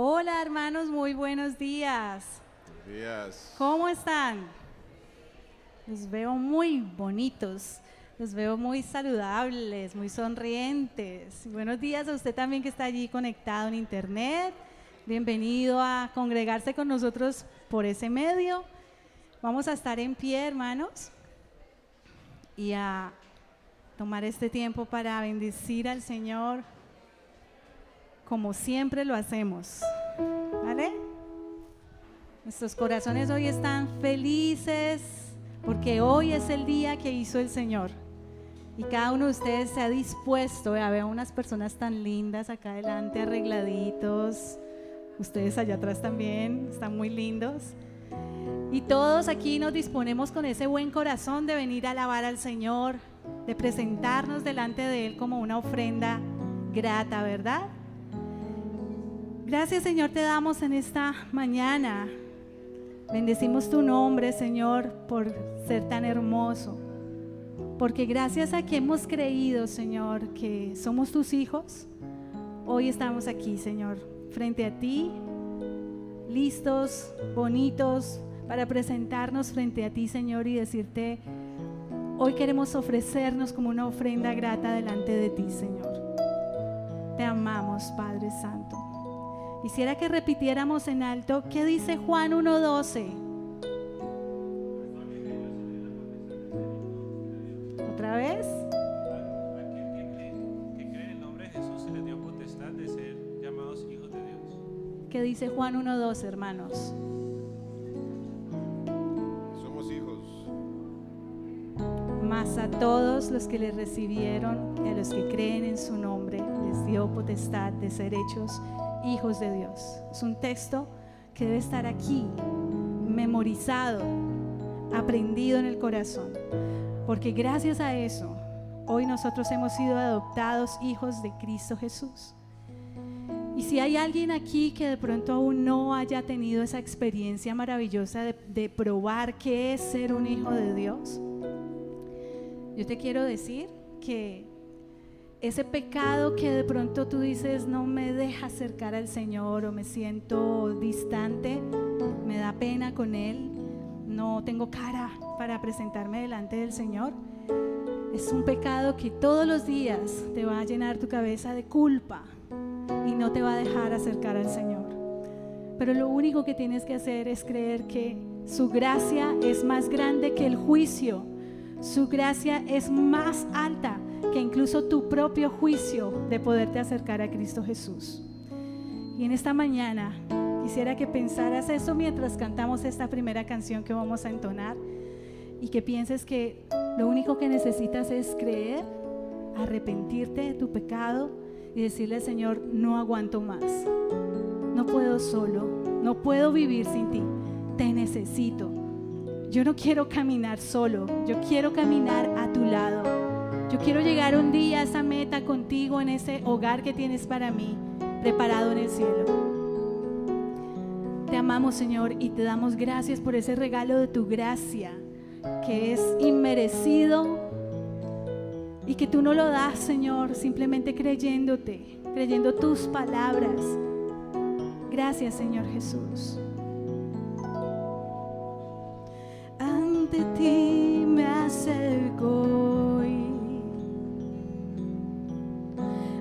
Hola hermanos, muy buenos días. Buenos días. ¿Cómo están? Los veo muy bonitos, los veo muy saludables, muy sonrientes. Buenos días a usted también que está allí conectado en internet. Bienvenido a congregarse con nosotros por ese medio. Vamos a estar en pie, hermanos, y a tomar este tiempo para bendecir al Señor como siempre lo hacemos, ¿vale? Nuestros corazones hoy están felices porque hoy es el día que hizo el Señor y cada uno de ustedes se ha dispuesto. Veo unas personas tan lindas acá adelante, arregladitos, ustedes allá atrás también están muy lindos y todos aquí nos disponemos con ese buen corazón de venir a alabar al Señor, de presentarnos delante de Él como una ofrenda grata, ¿verdad? Gracias, Señor, te damos en esta mañana. Bendecimos tu nombre, Señor, por ser tan hermoso. Porque gracias a que hemos creído, Señor, que somos tus hijos, hoy estamos aquí, Señor, frente a ti, listos, bonitos, para presentarnos frente a ti, Señor, y decirte, hoy queremos ofrecernos como una ofrenda grata delante de ti, Señor. Te amamos, Padre Santo. Quisiera que repitiéramos en alto, ¿qué dice Juan 1:12? ¿Otra vez? Aquel que cree en el nombre de Jesús se le dio potestad de ser llamados hijos de Dios. ¿Qué dice Juan 1:12, hermanos? Somos hijos. Mas a todos los que le recibieron y a los que creen en su nombre les dio potestad de ser hechos hijos de Dios. Es un texto que debe estar aquí, memorizado, aprendido en el corazón, porque gracias a eso, hoy nosotros hemos sido adoptados hijos de Cristo Jesús. Y si hay alguien aquí que de pronto aún no haya tenido esa experiencia maravillosa de probar qué es ser un hijo de Dios, yo te quiero decir que ese pecado que de pronto tú dices no me deja acercar al Señor o me siento distante, me da pena con Él, no tengo cara para presentarme delante del Señor, es un pecado que todos los días te va a llenar tu cabeza de culpa y no te va a dejar acercar al Señor. Pero lo único que tienes que hacer es creer que su gracia es más grande que el juicio, su gracia es más alta que incluso tu propio juicio de poderte acercar a Cristo Jesús. Y en esta mañana quisiera que pensaras eso mientras cantamos esta primera canción que vamos a entonar y que pienses que lo único que necesitas es creer, arrepentirte de tu pecado y decirle al Señor, no aguanto más, no puedo solo, no puedo vivir sin ti, te necesito. Yo no quiero caminar solo, yo quiero caminar a tu lado. Yo quiero llegar un día a esa meta contigo en ese hogar que tienes para mí, preparado en el cielo. Te amamos, Señor, y te damos gracias por ese regalo de tu gracia, que es inmerecido y que tú no lo das, Señor, simplemente creyéndote, creyendo tus palabras. Gracias, Señor Jesús. Ante ti me acerco hoy,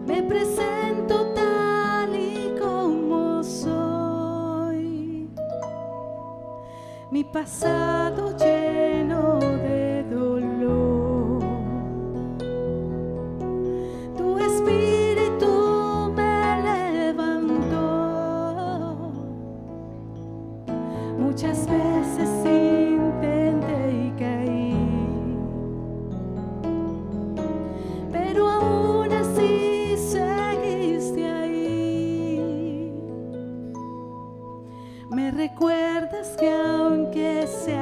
me presento tal y como soy, mi pasado lleno de dolor, tu espíritu me levantó, muchas veces intenté y caí, pero aún así seguiste ahí. Me recuerdas que aunque sea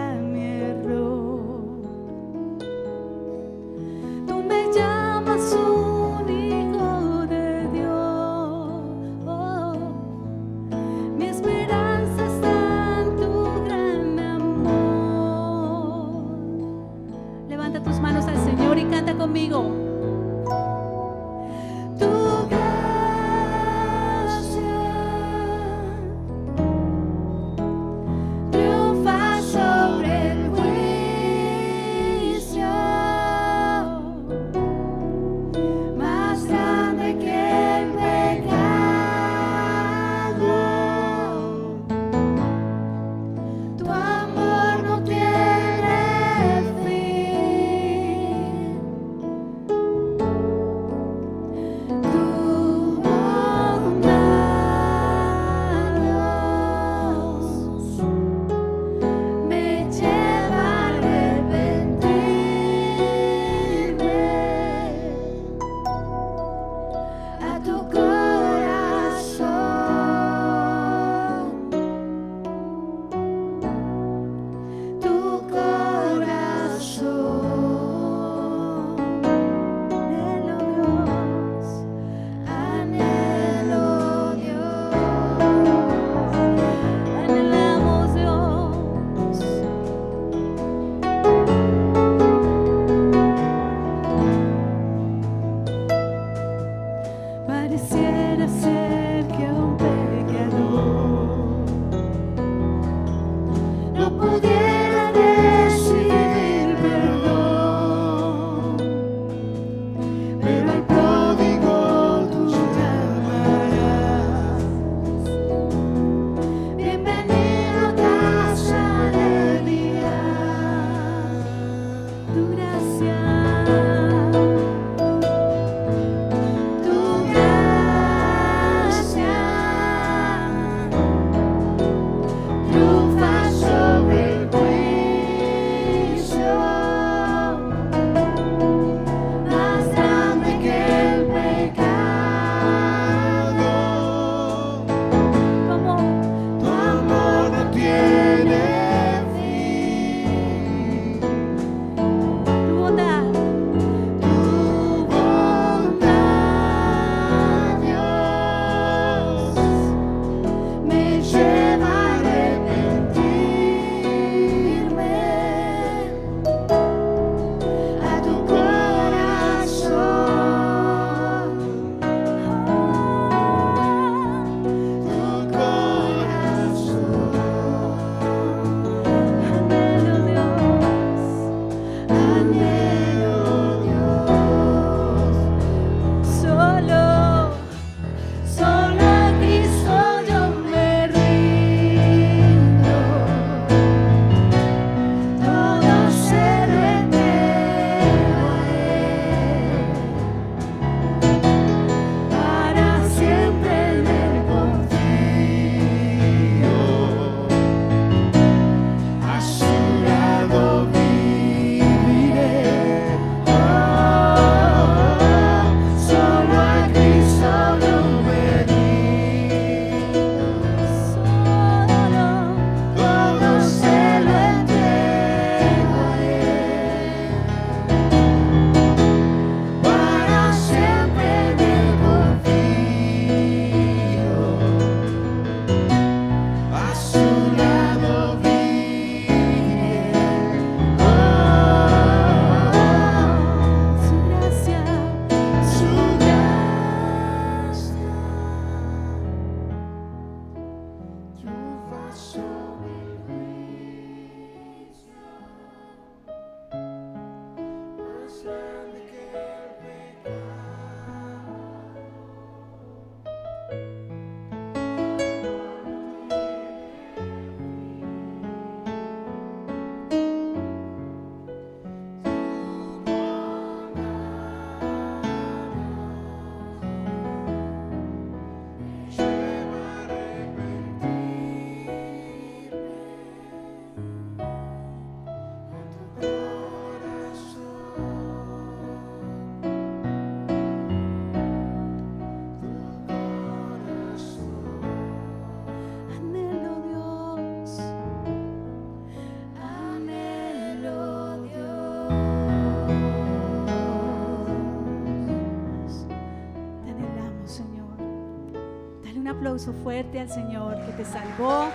un aplauso fuerte al Señor que te salvó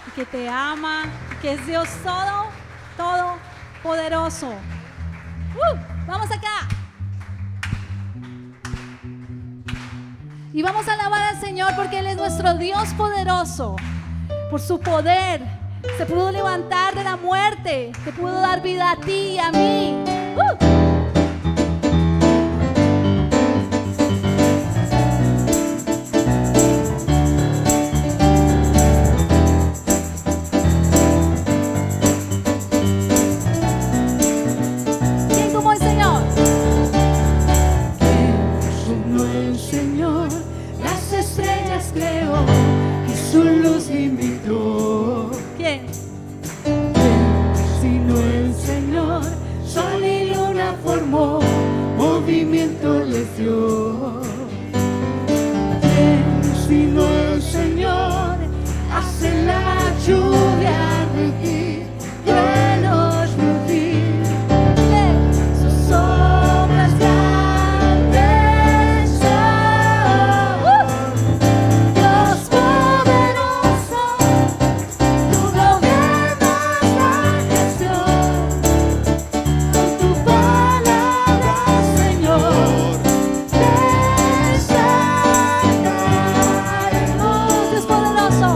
y que te ama, y que es Dios todo poderoso. Vamos acá. Y vamos a alabar al Señor porque Él es nuestro Dios poderoso. Por su poder se pudo levantar de la muerte, te pudo dar vida a ti y a mí. ¿Quién como el Señor? Como el Señor, las estrellas creó y su luz imitó. ¿Quién? Sino el Señor, sol y luna formó, movimiento les dio. Sino el Señor, hace la lluvia rugir, truenos rugir. Sus obras grandes son. Dios poderoso, tú gobiernas la creación. Con tu palabra, Señor, Dios poderoso.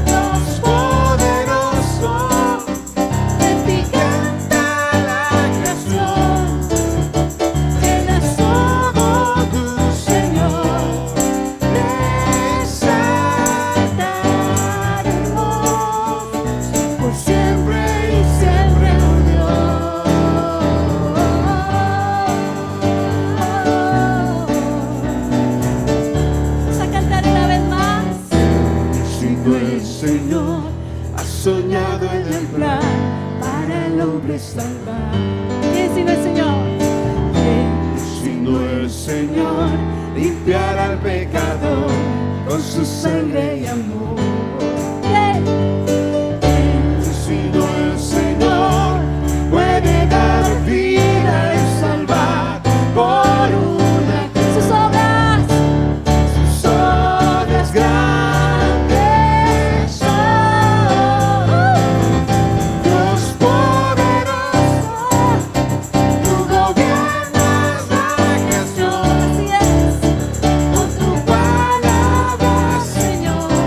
Dios poderoso, en ti canta la creación. Llenas todo tu Señor, resaltaremos por siempre y siempre, oh Vamos a cantar una vez más. Sino el Señor ha soñado en el plan para el hombre salvar. ¿Quién sino el Señor? Sino el Señor limpiará al pecador con su sangre y amor. Sino el Señor puede dar vida y salvar por una Sus obras. sus obras grandes son. Dios poderoso, tú gobiernas la creación. Así es. Con tu palabra, Señor,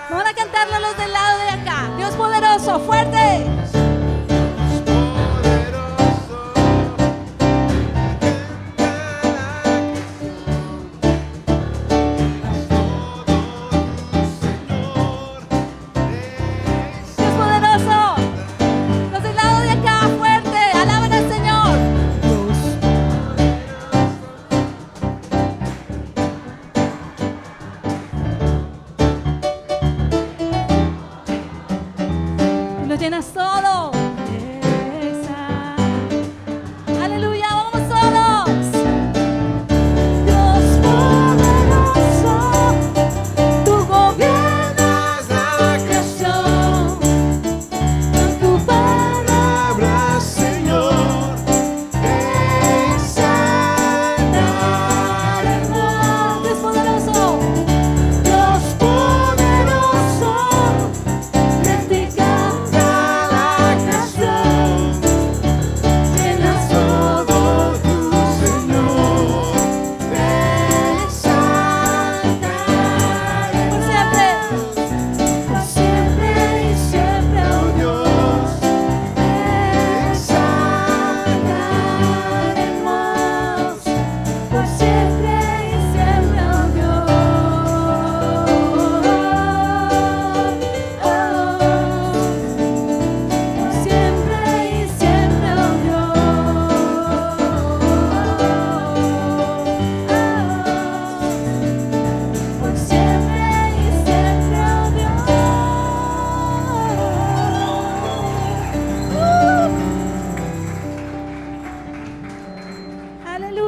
Vamos a cantarlo los del lado de acá. Dios poderoso, fuerte. Dios poderoso. Los del lado de acá, fuerte. Alaben al Señor. Y nos llena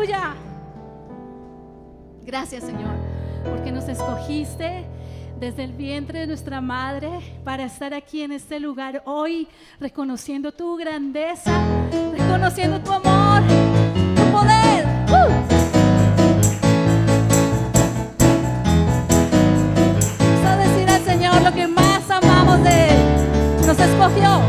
Aleluya. Gracias, Señor, porque nos escogiste desde el vientre de nuestra madre para estar aquí en este lugar hoy, reconociendo tu grandeza, reconociendo tu amor, tu poder. Vamos a decir al Señor lo que más amamos de Él. Nos escogió.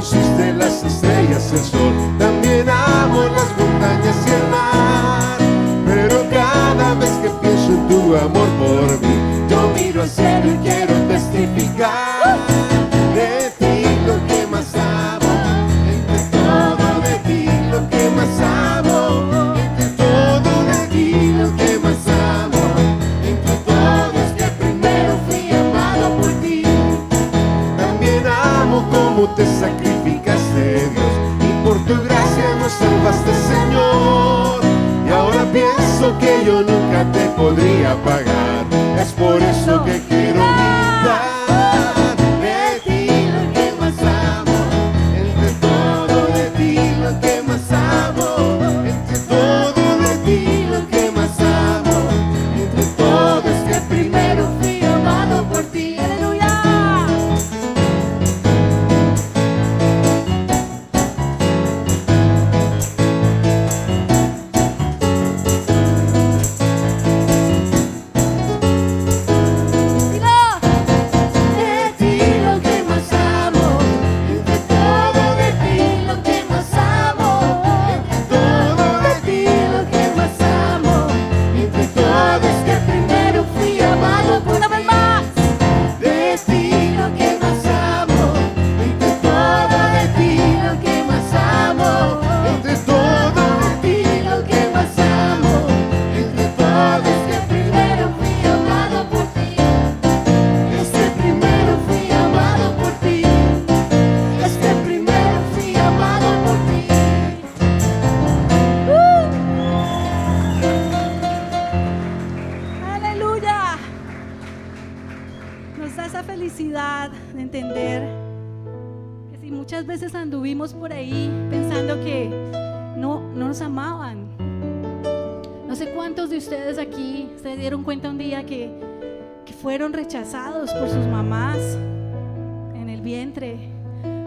Hiciste las estrellas, el sol, también amo las montañas y el mar. Pero cada vez que pienso en tu amor por mí, yo miro al cielo y quiero testificar de ti lo que más amo, entre todo de ti lo que más amo, entre todo de ti lo que más amo, entre todo es que primero fui amado por ti. También amo como te sacrificaste, Dios, y por tu gracia nos salvaste, Señor. Y ahora pienso que yo nunca te podría pagar. Es por eso que quiero gritar de ti lo que más amo, entre todo de ti lo que más amo, entre todo de ti lo que más amo, entre todo es que primero fui amado por ti. ¡Aleluya! De entender que si muchas veces anduvimos por ahí pensando que no nos amaban. No sé cuántos de ustedes aquí se dieron cuenta un día que fueron rechazados por sus mamás en el vientre,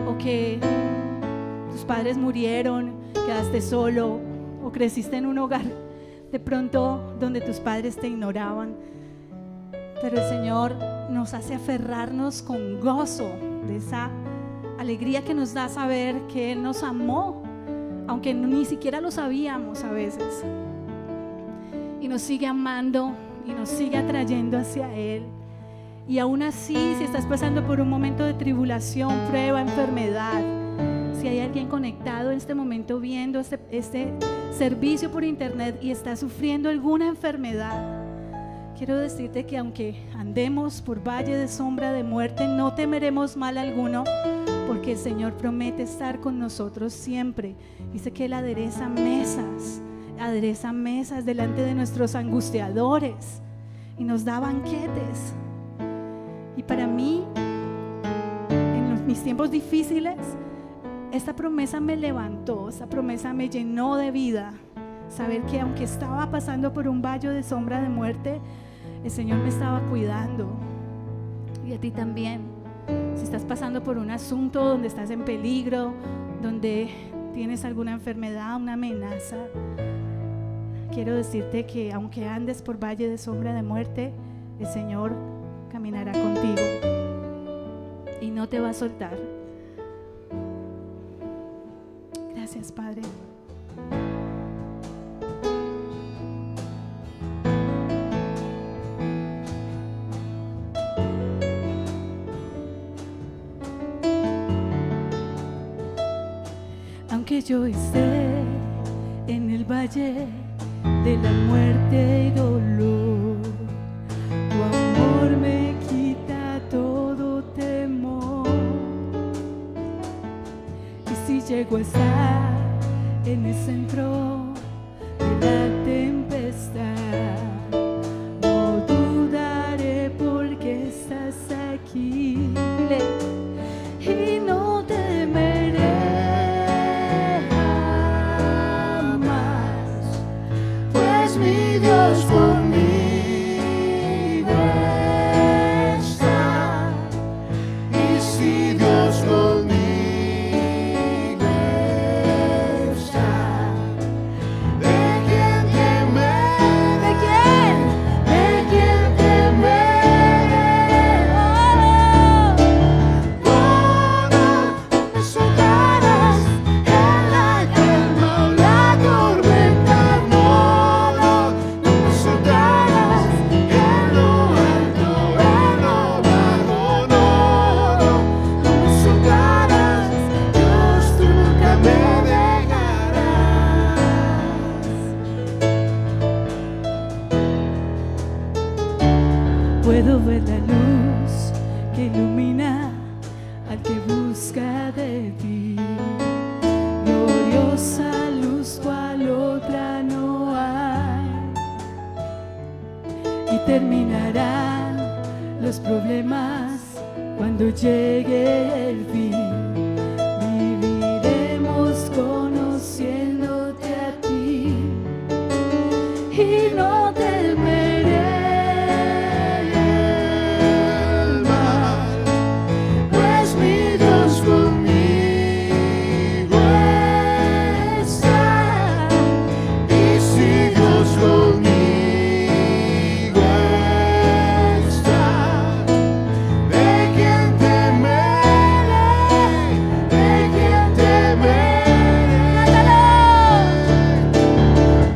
o que tus padres murieron, quedaste solo, o creciste en un hogar de pronto donde tus padres te ignoraban. Pero el Señor nos hace aferrarnos con gozo de esa alegría que nos da saber que Él nos amó, aunque ni siquiera lo sabíamos a veces, y nos sigue amando y nos sigue atrayendo hacia Él. Y aún así, si estás pasando por un momento de tribulación, prueba, enfermedad, si hay alguien conectado en este momento viendo este servicio por internet y está sufriendo alguna enfermedad, quiero decirte que aunque andemos por valle de sombra de muerte, no temeremos mal alguno, porque el Señor promete estar con nosotros siempre. Dice que Él adereza mesas delante de nuestros angustiadores y nos da banquetes. Y para mí, en mis tiempos difíciles, esta promesa me levantó, esta promesa me llenó de vida. Saber que aunque estaba pasando por un valle de sombra de muerte, el Señor me estaba cuidando. Y a ti también. Si estás pasando por un asunto donde estás en peligro, donde tienes alguna enfermedad, una amenaza, quiero decirte que aunque andes por valle de sombra de muerte, el Señor caminará contigo y no te va a soltar. Gracias, Padre. Aunque yo esté en el valle de la muerte y dolor, tu amor me quita todo temor. Y si llego a estar en el centro de la tempestad, no dudaré porque estás aquí. Dile, y no temeré jamás, pues mi Dios conmigo está. Y si Dios conmigo está, ¿de quién temer? ¿De quién? ¿De quién temeré? No me soltarás en la calma o la tormenta. No me soltarás en lo alto, en lo bajo. No me soltarás, Dios, tú nunca me dejarás. Puedo ver la luz que ilumina al que busca de ti. Gloriosa luz cual otra no hay. Y terminarán los problemas cuando llegue el fin. Viviremos conociéndote a ti. Y no temeré el mal, pues mi Dios conmigo está. Y si Dios conmigo está, ¿de quién temeré? ¿De quién temeré?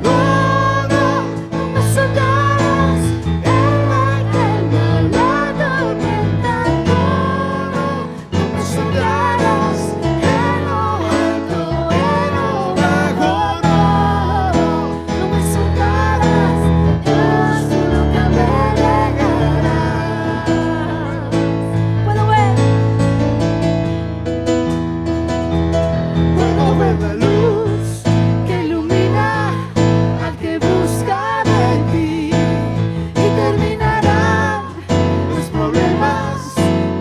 No me soltarás en la calma o la tormenta. No me soltarás en lo alto, en lo bajo. No me soltarás, Dios, tú nunca me dejarás. Puedo ver la luz que ilumina al que busca de ti. Y terminarán los problemas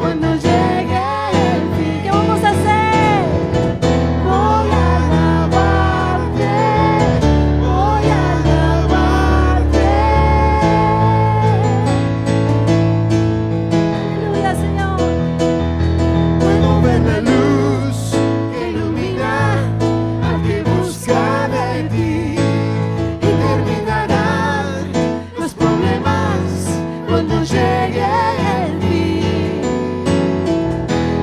cuando llegue el fin. ¿Qué vamos a hacer? Voy a alabarte, voy a alabarte. Aleluya, Señor. Puedo ver la luz que ilumina al que busca de ti. Y terminarán los problemas cuando llegue el fin.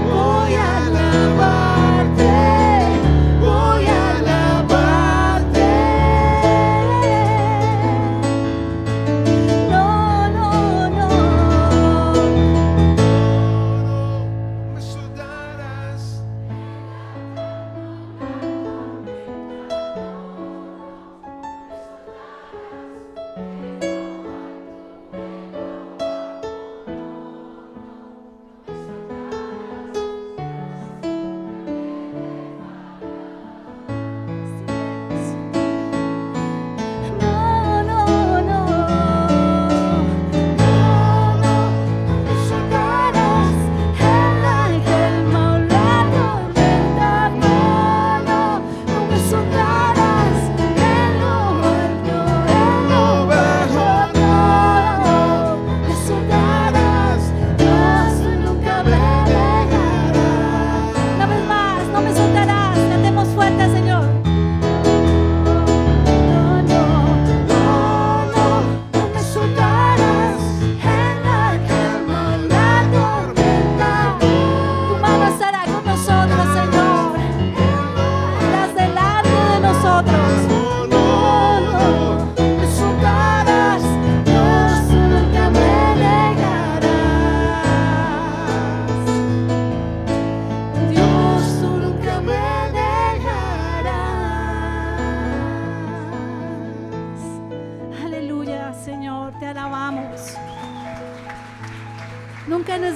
Voy a alabarte, voy a alabarte. No me soltarás.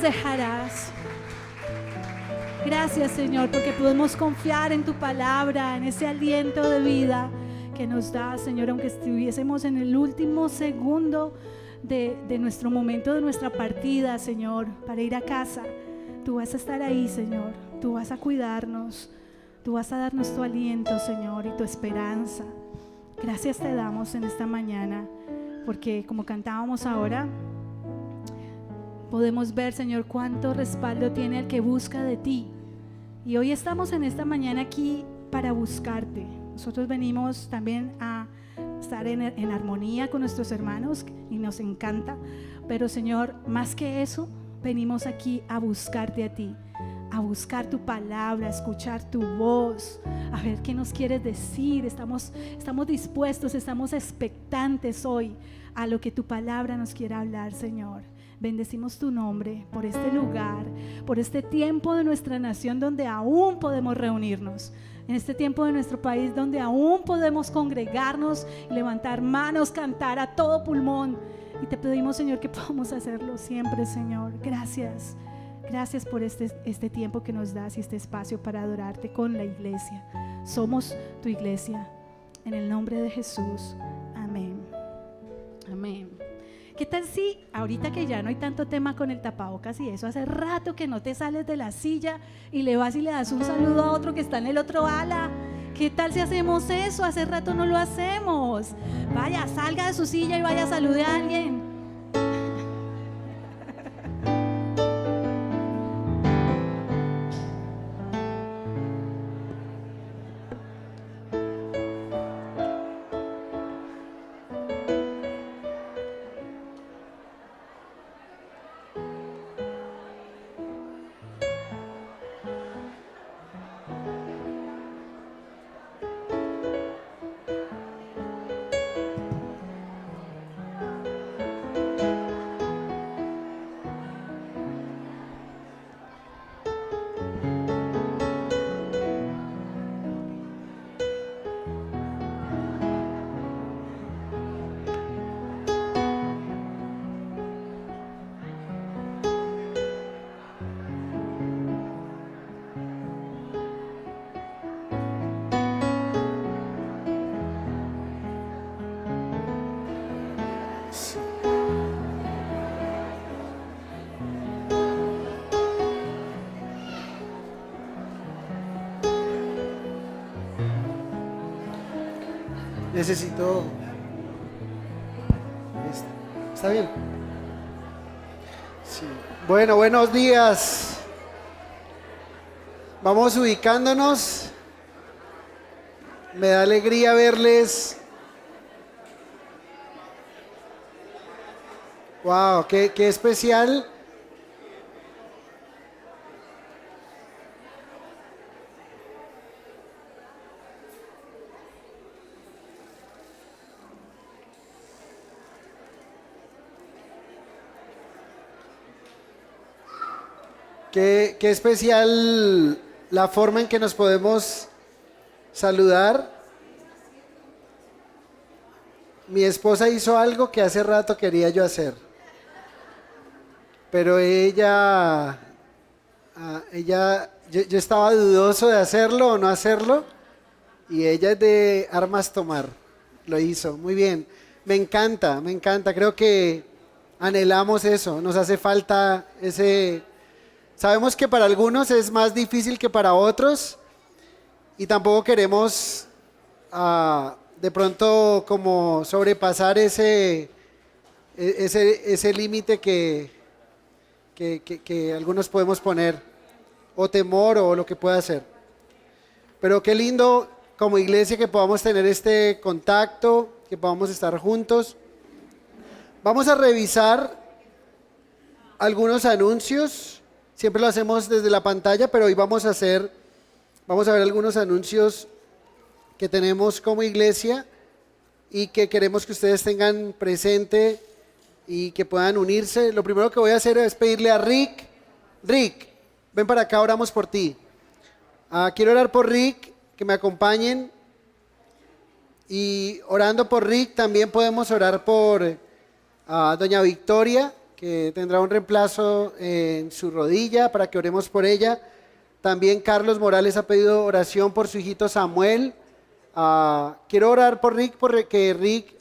dejarás. Gracias, Señor, porque podemos confiar en tu palabra, en ese aliento de vida que nos da, Señor, aunque estuviésemos en el último segundo de nuestro momento, de nuestra partida, Señor, para ir a casa. Tú vas a estar ahí, Señor. Tú vas a cuidarnos. Tú vas a darnos tu aliento, Señor, y tu esperanza. Gracias te damos en esta mañana, porque como cantábamos ahora, podemos ver, Señor, cuánto respaldo tiene el que busca de ti. Y hoy estamos en esta mañana aquí para buscarte. Nosotros venimos también a estar en armonía con nuestros hermanos y nos encanta. Pero, Señor, más que eso, venimos aquí a buscarte a ti, a buscar tu palabra, a escuchar tu voz, a ver qué nos quieres decir. Estamos dispuestos, estamos expectantes hoy a lo que tu palabra nos quiera hablar, Señor. Bendecimos tu nombre por este lugar, por este tiempo de nuestra nación donde aún podemos reunirnos, en este tiempo de nuestro país donde aún podemos congregarnos, levantar manos, cantar a todo pulmón. Y te pedimos, Señor, que podamos hacerlo siempre, Señor. Gracias. Gracias por este tiempo que nos das y este espacio para adorarte con la iglesia. Somos tu iglesia. En el nombre de Jesús. Amén. Amén. ¿Qué tal si ahorita que ya no hay tanto tema con el tapabocas y eso, hace rato que no te sales de la silla y le vas y le das un saludo a otro que está en el otro ala? ¿Qué tal si hacemos eso? Hace rato no lo hacemos. Vaya, salga de su silla y vaya a saludar a alguien. Necesito... ¿Está bien? Sí. Bueno, buenos días. Vamos ubicándonos. Me da alegría verles. Wow, qué especial. Qué especial la forma en que nos podemos saludar. Mi esposa hizo algo que hace rato quería yo hacer, pero ella yo estaba dudoso de hacerlo o no hacerlo, y ella es de armas tomar, lo hizo, muy bien, me encanta, creo que anhelamos eso, nos hace falta ese... Sabemos que para algunos es más difícil que para otros, y tampoco queremos de pronto como sobrepasar ese límite que algunos podemos poner, o temor o lo que pueda ser. Pero qué lindo como iglesia que podamos tener este contacto, que podamos estar juntos. Vamos a revisar algunos anuncios. Siempre lo hacemos desde la pantalla, pero hoy vamos a ver algunos anuncios que tenemos como iglesia y que queremos que ustedes tengan presente y que puedan unirse. Lo primero que voy a hacer es pedirle a Rick, ven para acá, oramos por ti. Quiero orar por Rick, que me acompañen, y orando por Rick también podemos orar por doña Victoria, que tendrá un reemplazo en su rodilla para que oremos por ella. También Carlos Morales ha pedido oración por su hijito Samuel. Quiero orar por Rick porque Rick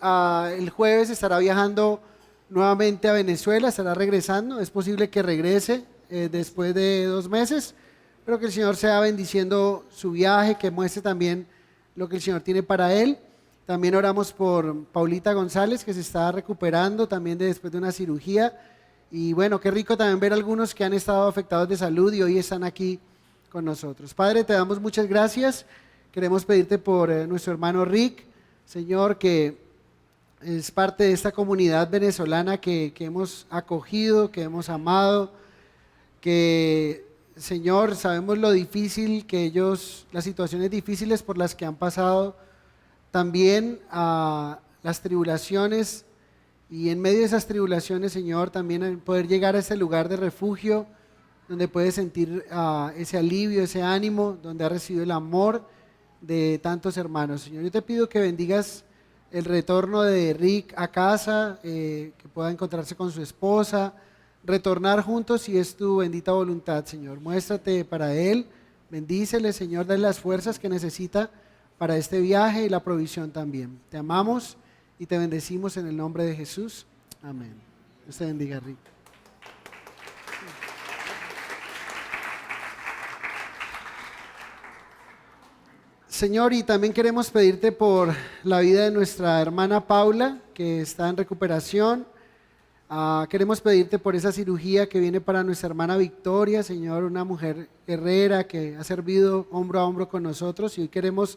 el jueves estará viajando nuevamente a Venezuela, estará regresando. Es posible que regrese después de 2 meses, pero que el Señor sea bendiciendo su viaje, que muestre también lo que el Señor tiene para él. También oramos por Paulita González, que se está recuperando también después de una cirugía. Y bueno, qué rico también ver a algunos que han estado afectados de salud y hoy están aquí con nosotros. Padre, te damos muchas gracias. Queremos pedirte por nuestro hermano Rick, Señor, que es parte de esta comunidad venezolana que hemos acogido, que hemos amado, que, Señor, sabemos lo difícil que ellos, las situaciones difíciles por las que han pasado, también a las tribulaciones, y en medio de esas tribulaciones, Señor, también poder llegar a ese lugar de refugio donde puedes sentir ese alivio, ese ánimo, donde ha recibido el amor de tantos hermanos. Señor, yo te pido que bendigas el retorno de Rick a casa, que pueda encontrarse con su esposa, retornar juntos si es tu bendita voluntad, Señor. Muéstrate para él, bendícele, Señor, dale las fuerzas que necesita para este viaje y la provisión también. Te amamos y te bendecimos en el nombre de Jesús. Amén. Dios te bendiga, Rick. Señor, y también queremos pedirte por la vida de nuestra hermana Paula, que está en recuperación. Queremos pedirte por esa cirugía que viene para nuestra hermana Victoria, Señor, una mujer guerrera que ha servido hombro a hombro con nosotros, y hoy queremos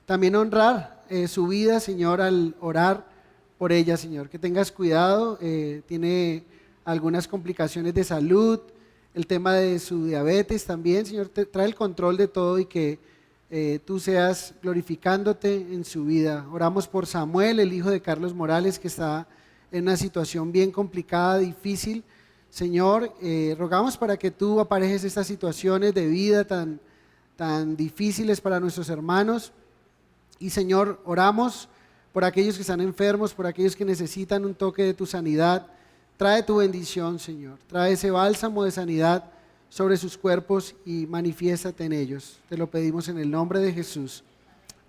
también honrar su vida, Señor, al orar por ella, Señor. Que tengas cuidado, tiene algunas complicaciones de salud, el tema de su diabetes también, Señor, trae el control de todo y que tú seas glorificándote en su vida. Oramos por Samuel, el hijo de Carlos Morales, que está en una situación bien complicada, difícil. Señor, rogamos para que tú aparejes estas situaciones de vida tan difíciles para nuestros hermanos. Y Señor, oramos por aquellos que están enfermos, por aquellos que necesitan un toque de tu sanidad. Trae tu bendición, Señor. Trae ese bálsamo de sanidad sobre sus cuerpos y manifiéstate en ellos. Te lo pedimos en el nombre de Jesús.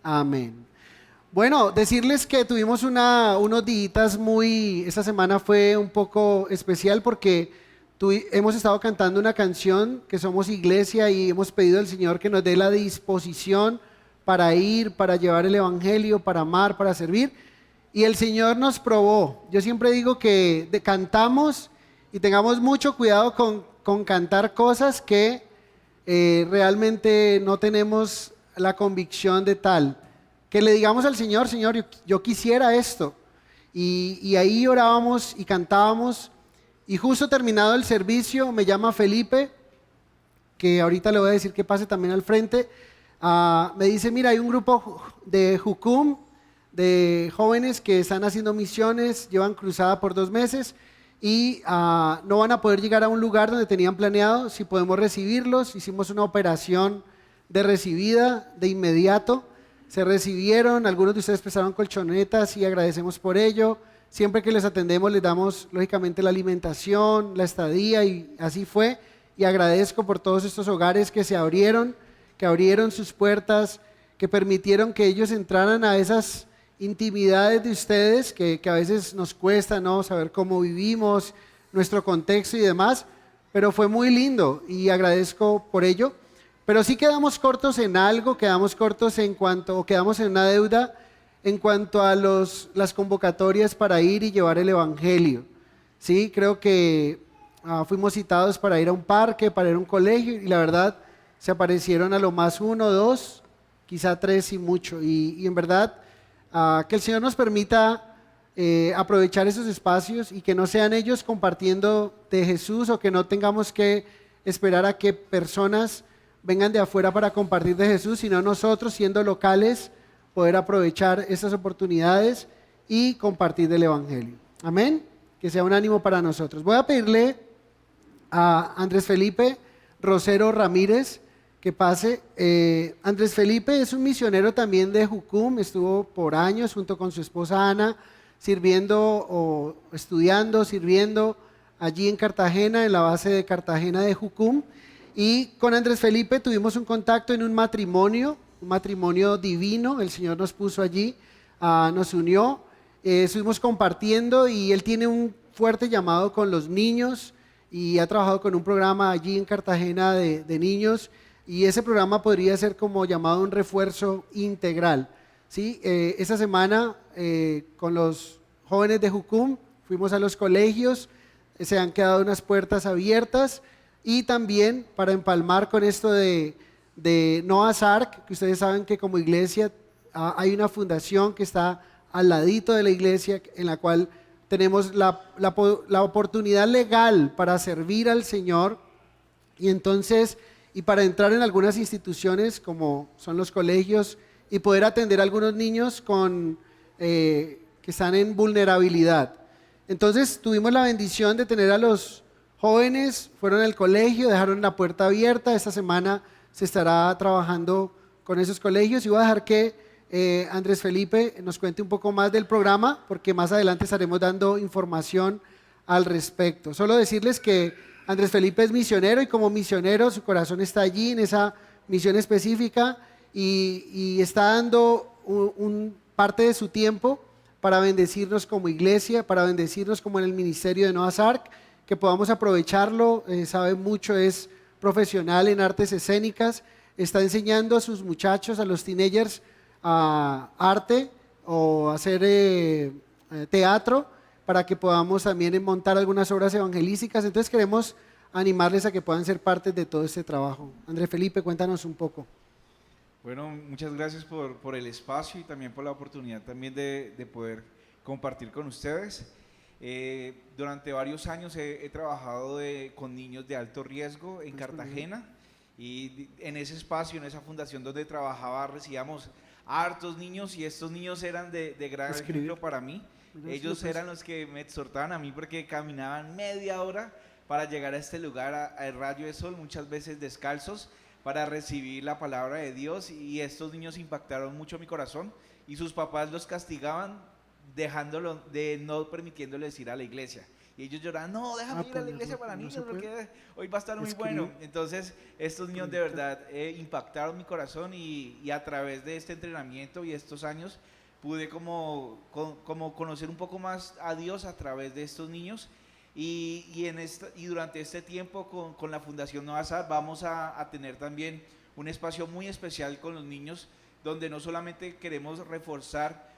Amén. Bueno, decirles que tuvimos unos días esta semana fue un poco especial porque hemos estado cantando una canción que somos iglesia y hemos pedido al Señor que nos dé la disposición para ir, para llevar el evangelio, para amar, para servir, y el Señor nos probó. Yo siempre digo que cantamos y tengamos mucho cuidado con cantar cosas que realmente no tenemos la convicción de tal, que le digamos al Señor, Señor, yo quisiera esto, y ahí orábamos y cantábamos, y justo terminado el servicio me llama Felipe, que ahorita le voy a decir que pase también al frente. Me dice, mira, hay un grupo de Jucum, de jóvenes que están haciendo misiones, llevan cruzada por 2 meses y no van a poder llegar a un lugar donde tenían planeado, si podemos recibirlos. Hicimos una operación de recibida de inmediato, se recibieron, algunos de ustedes prestaron colchonetas y agradecemos por ello. Siempre que les atendemos les damos lógicamente la alimentación, la estadía, y así fue, y agradezco por todos estos hogares que se abrieron, que abrieron sus puertas, que permitieron que ellos entraran a esas intimidades de ustedes que a veces nos cuesta, ¿no?, saber cómo vivimos, nuestro contexto y demás, pero fue muy lindo y agradezco por ello. Pero sí quedamos cortos en algo, quedamos en una deuda en cuanto a las convocatorias para ir y llevar el evangelio. Sí, creo que fuimos citados para ir a un parque, para ir a un colegio, y la verdad se aparecieron a lo más 1, 2, quizá 3 y mucho, y en verdad que el Señor nos permita aprovechar esos espacios y que no sean ellos compartiendo de Jesús, o que no tengamos que esperar a que personas vengan de afuera para compartir de Jesús, sino nosotros, siendo locales, poder aprovechar estas oportunidades y compartir del evangelio. Amén. Que sea un ánimo para nosotros. Voy a pedirle a Andrés Felipe Rosero Ramírez que pase. Andrés Felipe es un misionero también de Jucum, estuvo por años junto con su esposa Ana, sirviendo allí en Cartagena, en la base de Cartagena de Jucum. Y con Andrés Felipe tuvimos un contacto en un matrimonio divino. El Señor nos puso allí, nos unió, estuvimos compartiendo y él tiene un fuerte llamado con los niños y ha trabajado con un programa allí en Cartagena de niños, y ese programa podría ser como llamado un refuerzo integral, ¿sí? Esta semana con los jóvenes de Jucum fuimos a los colegios, se han quedado unas puertas abiertas, y también para empalmar con esto de Noah's Ark, que ustedes saben que como iglesia hay una fundación que está al ladito de la iglesia, en la cual tenemos la oportunidad legal para servir al Señor, y entonces, y para entrar en algunas instituciones como son los colegios y poder atender a algunos niños que están en vulnerabilidad. Entonces tuvimos la bendición de tener a los jóvenes, fueron al colegio, dejaron la puerta abierta. Esta semana se estará trabajando con esos colegios, y voy a dejar que Andrés Felipe nos cuente un poco más del programa, porque más adelante estaremos dando información al respecto. Solo decirles que Andrés Felipe es misionero, y como misionero su corazón está allí en esa misión específica, y está dando parte de su tiempo para bendecirnos como iglesia, para bendecirnos como en el ministerio de Noah's Ark, que podamos aprovecharlo. Sabe mucho, es profesional en artes escénicas, está enseñando a sus muchachos, a los teenagers, arte o hacer teatro, para que podamos también montar algunas obras evangelísticas. Entonces queremos animarles a que puedan ser parte de todo este trabajo. Andrés Felipe, cuéntanos un poco. Bueno, muchas gracias por el espacio y también por la oportunidad también de poder compartir con ustedes. Durante varios años he trabajado con niños de alto riesgo en Cartagena, y en ese espacio, en esa fundación donde trabajaba, recibíamos a hartos niños, y estos niños eran de gran ejemplo para mí. Ellos eran los que me exhortaban a mí, porque caminaban media hora para llegar a este lugar, al rayo de sol, muchas veces descalzos, para recibir la palabra de Dios, y estos niños impactaron mucho mi corazón, y sus papás los castigaban no permitiéndoles ir a la iglesia, y ellos lloraban: no, déjame ir a la iglesia para niños, porque hoy va a estar muy bueno. Entonces estos niños de verdad impactaron mi corazón, y a través de este entrenamiento y estos años pude como conocer un poco más a Dios a través de estos niños. Y durante este tiempo con la Fundación Noah's Ark vamos a tener también un espacio muy especial con los niños, donde no solamente queremos reforzar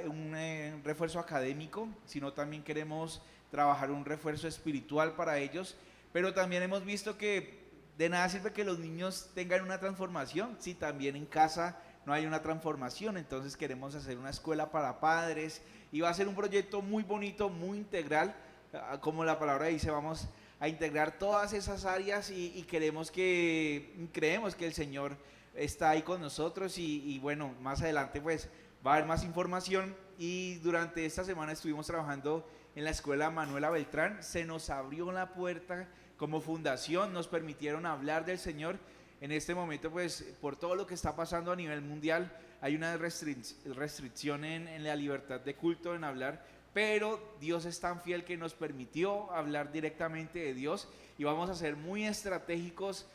un refuerzo académico, sino también queremos trabajar un refuerzo espiritual para ellos. Pero también hemos visto que de nada sirve que los niños tengan una transformación si también en casa no hay una transformación. Entonces queremos hacer una escuela para padres, y va a ser un proyecto muy bonito, muy integral. Como la palabra dice, vamos a integrar todas esas áreas, y creemos que el Señor está ahí con nosotros, y bueno, más adelante pues va a haber más información. Y durante esta semana estuvimos trabajando en la escuela Manuela Beltrán. Se nos abrió la puerta como fundación, nos permitieron hablar del Señor. En este momento pues por todo lo que está pasando a nivel mundial hay una restricción en la libertad de culto, en hablar, pero Dios es tan fiel que nos permitió hablar directamente de Dios, y vamos a ser muy estratégicos,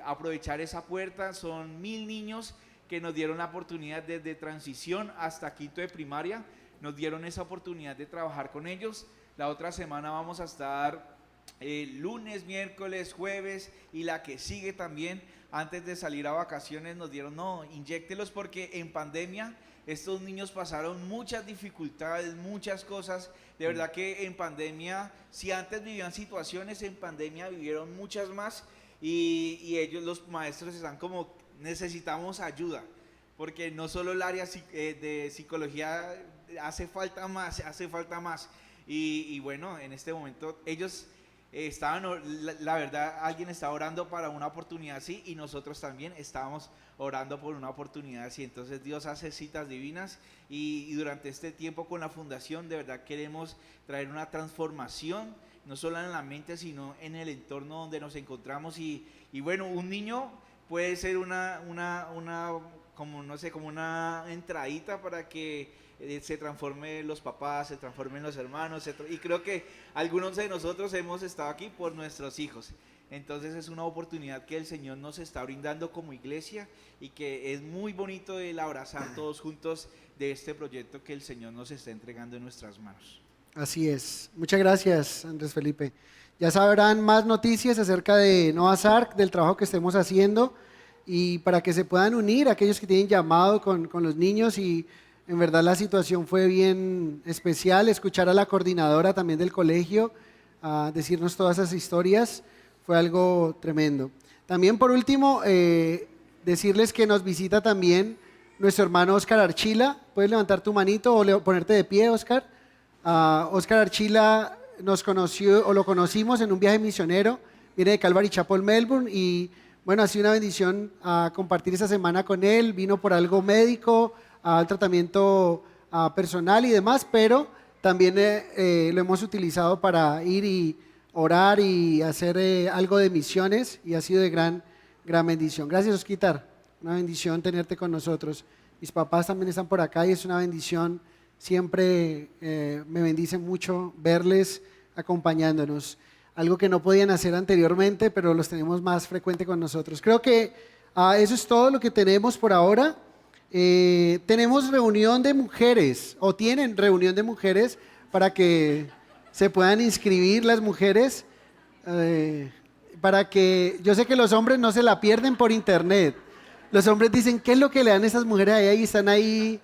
aprovechar esa puerta. Son 1000 niños que nos dieron la oportunidad desde transición hasta quinto de primaria, nos dieron esa oportunidad de trabajar con ellos. La otra semana vamos a estar lunes, miércoles, jueves, y la que sigue también. Antes de salir a vacaciones nos dieron: no, inyéctelos, porque en pandemia estos niños pasaron muchas dificultades, muchas cosas. De verdad que en pandemia, si antes vivían situaciones, en pandemia vivieron muchas más, y ellos, los maestros, están como: necesitamos ayuda, porque no solo el área de psicología, hace falta más. Y bueno, en este momento ellos estaban, la verdad, alguien estaba orando para una oportunidad así, y nosotros también estábamos orando por una oportunidad así. Entonces Dios hace citas divinas, y durante este tiempo con la fundación de verdad queremos traer una transformación, no solo en la mente, sino en el entorno donde nos encontramos. Y bueno, un niño puede ser como no sé, como una entradita para que se transformen los papás, se transformen los hermanos, y creo que algunos de nosotros hemos estado aquí por nuestros hijos. Entonces es una oportunidad que el Señor nos está brindando como iglesia y que es muy bonito el abrazar todos juntos de este proyecto que el Señor nos está entregando en nuestras manos. Así es. Muchas gracias, Andrés Felipe. Ya sabrán más noticias acerca de Noah's Ark, del trabajo que estemos haciendo, y para que se puedan unir aquellos que tienen llamado con los niños. Y en verdad la situación fue bien especial, escuchar a la coordinadora también del colegio decirnos todas esas historias, fue algo tremendo. También por último, decirles que nos visita también nuestro hermano Oscar Archila. Puedes levantar tu manito o ponerte de pie, Oscar. Oscar Archila nos conoció o lo conocimos en un viaje misionero, viene de Calvary Chapel, Melbourne, y bueno, ha sido una bendición compartir esta semana con él. Vino por algo médico, al tratamiento personal y demás, pero también lo hemos utilizado para ir y orar y hacer algo de misiones, y ha sido de gran bendición. Gracias, Osquitar, una bendición tenerte con nosotros. Mis papás también están por acá y es una bendición, siempre me bendice mucho verles acompañándonos, algo que no podían hacer anteriormente, pero los tenemos más frecuente con nosotros. Creo que eso es todo lo que tenemos por ahora. Tenemos reunión de mujeres, o tienen reunión de mujeres, para que se puedan inscribir las mujeres, para que, yo sé que los hombres no se la pierden por internet. Los hombres dicen, ¿qué es lo que le dan a esas mujeres allá? Y están ahí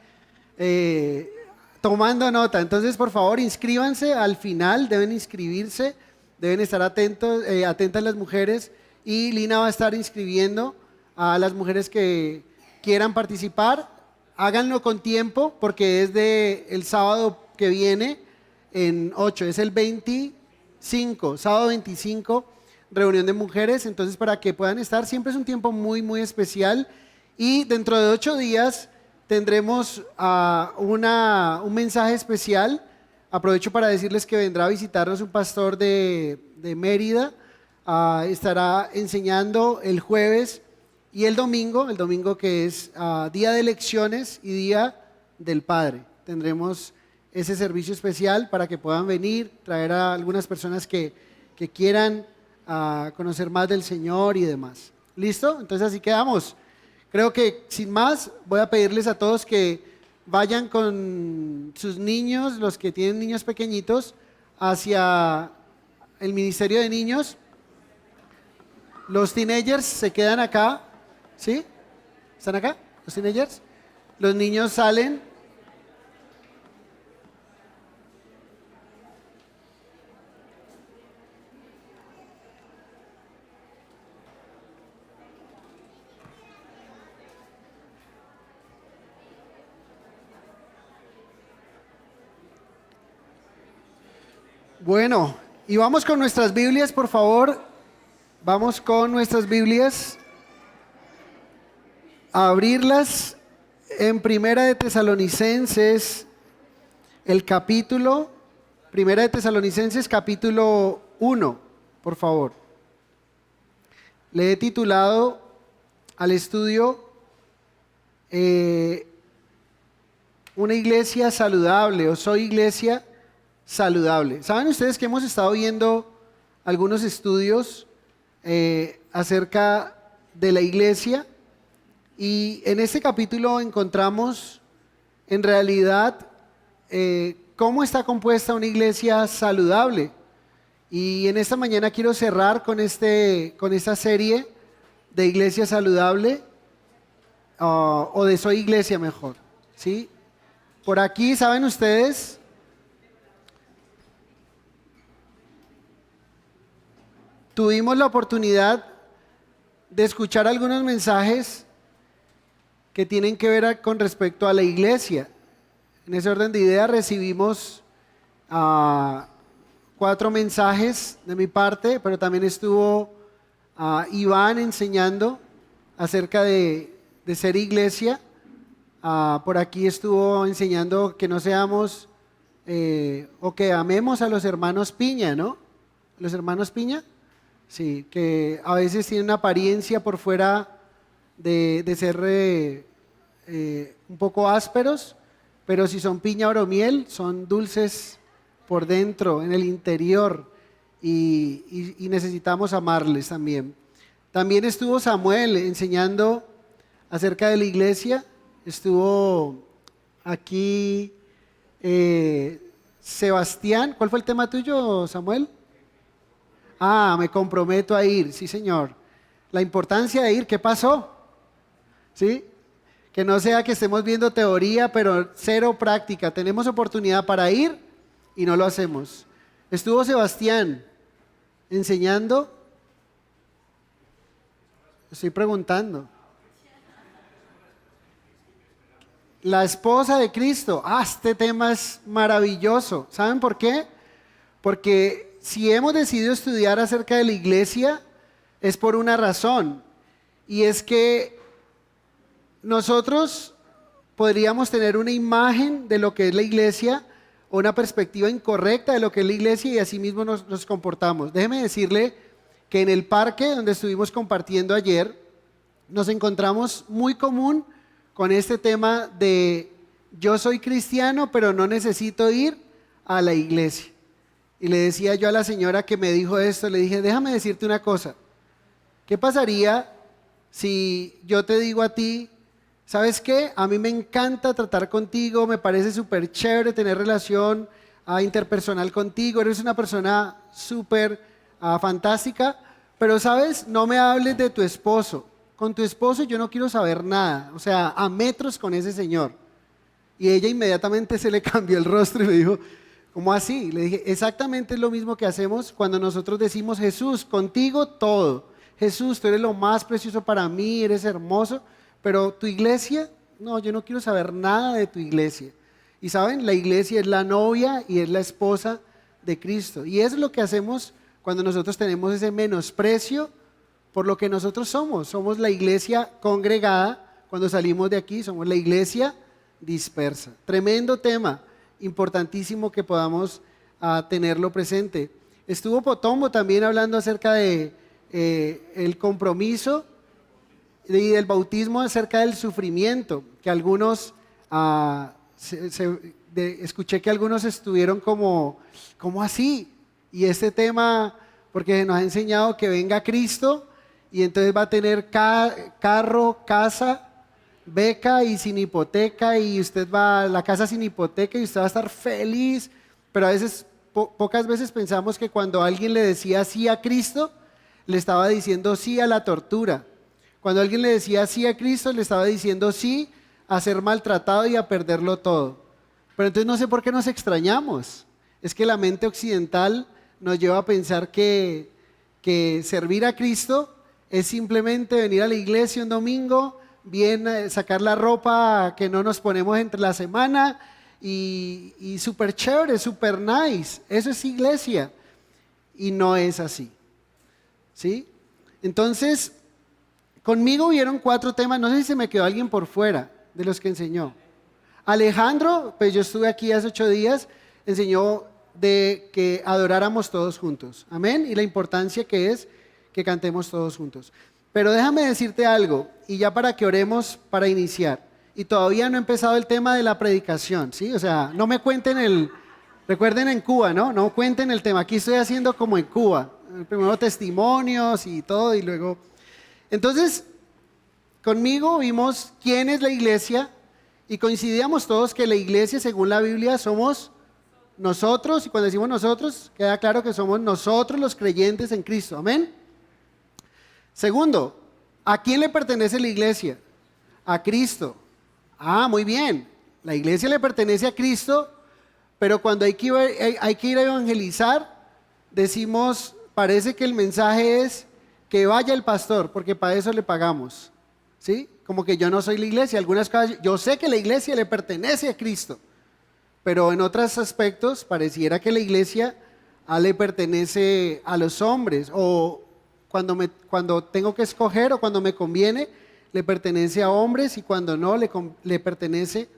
tomando nota. Entonces, por favor, inscríbanse al final, deben inscribirse, deben estar atentas las mujeres, y Lina va a estar inscribiendo a las mujeres que quieran participar. Háganlo con tiempo, porque es el sábado que viene, en 8, es el 25, sábado 25, reunión de mujeres. Entonces, para que puedan estar, siempre es un tiempo muy, muy especial. Y dentro de 8 días tendremos un mensaje especial. Aprovecho para decirles que vendrá a visitarnos un pastor de Mérida. Estará enseñando el jueves y el domingo que es día de lecciones y día del Padre. Tendremos ese servicio especial para que puedan venir, traer a algunas personas que quieran conocer más del Señor y demás. ¿Listo? Entonces así quedamos. Creo que sin más voy a pedirles a todos que vayan con sus niños, los que tienen niños pequeñitos, hacia el Ministerio de Niños. Los teenagers se quedan acá, ¿sí? ¿Están acá los teenagers? Los niños salen. Bueno, y vamos con nuestras Biblias, por favor. Vamos con nuestras Biblias a abrirlas en Primera de Tesalonicenses, Primera de Tesalonicenses capítulo 1, por favor. Le he titulado al estudio una iglesia saludable, o soy iglesia saludable. ¿Saben ustedes que hemos estado viendo algunos estudios acerca de la iglesia? Y en este capítulo encontramos en realidad cómo está compuesta una iglesia saludable. Y en esta mañana quiero cerrar con esta serie de iglesia saludable, o de soy iglesia mejor, ¿sí? Por aquí, ¿saben ustedes? Tuvimos la oportunidad de escuchar algunos mensajes que tienen que ver con respecto a la iglesia. En ese orden de ideas recibimos 4 mensajes de mi parte, pero también estuvo Iván enseñando acerca de ser iglesia. Por aquí estuvo enseñando que no seamos o que amemos a los hermanos Piña, ¿no? ¿Los hermanos Piña? Sí, que a veces tienen una apariencia por fuera de ser un poco ásperos, pero si son piña o miel, son dulces por dentro, en el interior, y necesitamos amarles también. También estuvo Samuel enseñando acerca de la iglesia, estuvo aquí Sebastián. ¿Cuál fue el tema tuyo, Samuel? Me comprometo a ir, sí señor. La importancia de ir, ¿qué pasó? ¿Sí? Que no sea que estemos viendo teoría, pero cero práctica. Tenemos oportunidad para ir y no lo hacemos. Estuvo Sebastián enseñando. Estoy preguntando. La esposa de Cristo. Este tema es maravilloso. ¿Saben por qué? Porque si hemos decidido estudiar acerca de la iglesia, es por una razón. Y es que nosotros podríamos tener una imagen de lo que es la iglesia, o una perspectiva incorrecta de lo que es la iglesia, y así mismo nos comportamos. Déjeme decirle que en el parque donde estuvimos compartiendo ayer, nos encontramos muy común con este tema de yo soy cristiano, pero no necesito ir a la iglesia. Y le decía yo a la señora que me dijo esto, le dije, déjame decirte una cosa. ¿Qué pasaría si yo te digo a ti, ¿sabes qué? A mí me encanta tratar contigo, me parece súper chévere tener relación interpersonal contigo, eres una persona súper fantástica, pero ¿sabes? No me hables de tu esposo. Con tu esposo yo no quiero saber nada, o sea, a metros con ese señor. Y ella inmediatamente se le cambió el rostro y me dijo, ¿cómo así? Le dije, exactamente es lo mismo que hacemos cuando nosotros decimos, Jesús, contigo todo. Jesús, tú eres lo más precioso para mí, eres hermoso, pero tu iglesia, no, yo no quiero saber nada de tu iglesia. Y saben, la iglesia es la novia y es la esposa de Cristo. Y es lo que hacemos cuando nosotros tenemos ese menosprecio por lo que nosotros somos. Somos la iglesia congregada, cuando salimos de aquí somos la iglesia dispersa. Tremendo tema, importantísimo que podamos tenerlo presente. Estuvo Potombo también hablando acerca de el compromiso y del bautismo, acerca del sufrimiento, que algunos, escuché que algunos estuvieron como así, y este tema, porque nos ha enseñado que venga Cristo, y entonces va a tener carro, casa, beca y sin hipoteca, y usted va a la casa sin hipoteca y usted va a estar feliz, pero a veces, pocas veces pensamos que cuando alguien le decía sí a Cristo, le estaba diciendo sí a la tortura. Cuando alguien le decía sí a Cristo, le estaba diciendo sí a ser maltratado y a perderlo todo. Pero entonces no sé por qué nos extrañamos. Es que la mente occidental nos lleva a pensar que servir a Cristo es simplemente venir a la iglesia un domingo, bien sacar la ropa que no nos ponemos entre la semana y súper chévere, súper nice. Eso es iglesia. Y no es así. ¿Sí? Entonces, conmigo hubieron 4 temas, no sé si se me quedó alguien por fuera de los que enseñó. Alejandro, pues yo estuve aquí hace 8 días, enseñó de que adoráramos todos juntos. Amén. Y la importancia que es que cantemos todos juntos. Pero déjame decirte algo, y ya para que oremos para iniciar. Y todavía no he empezado el tema de la predicación, ¿sí? O sea, no me cuenten recuerden en Cuba, ¿no? No cuenten el tema. Aquí estoy haciendo como en Cuba. Primero testimonios y todo, y luego... Entonces, conmigo vimos quién es la iglesia, y coincidíamos todos que la iglesia, según la Biblia, somos nosotros, y cuando decimos nosotros, queda claro que somos nosotros los creyentes en Cristo. Amén. Segundo, ¿a quién le pertenece la iglesia? A Cristo. Muy bien, la iglesia le pertenece a Cristo, pero cuando hay que ir a evangelizar, decimos, parece que el mensaje es que vaya el pastor, porque para eso le pagamos, ¿sí? Como que yo no soy la iglesia. Algunas cosas, yo sé que la iglesia le pertenece a Cristo, pero en otros aspectos pareciera que la iglesia le pertenece a los hombres, o cuando tengo que escoger o cuando me conviene, le pertenece a hombres, y cuando no, le pertenece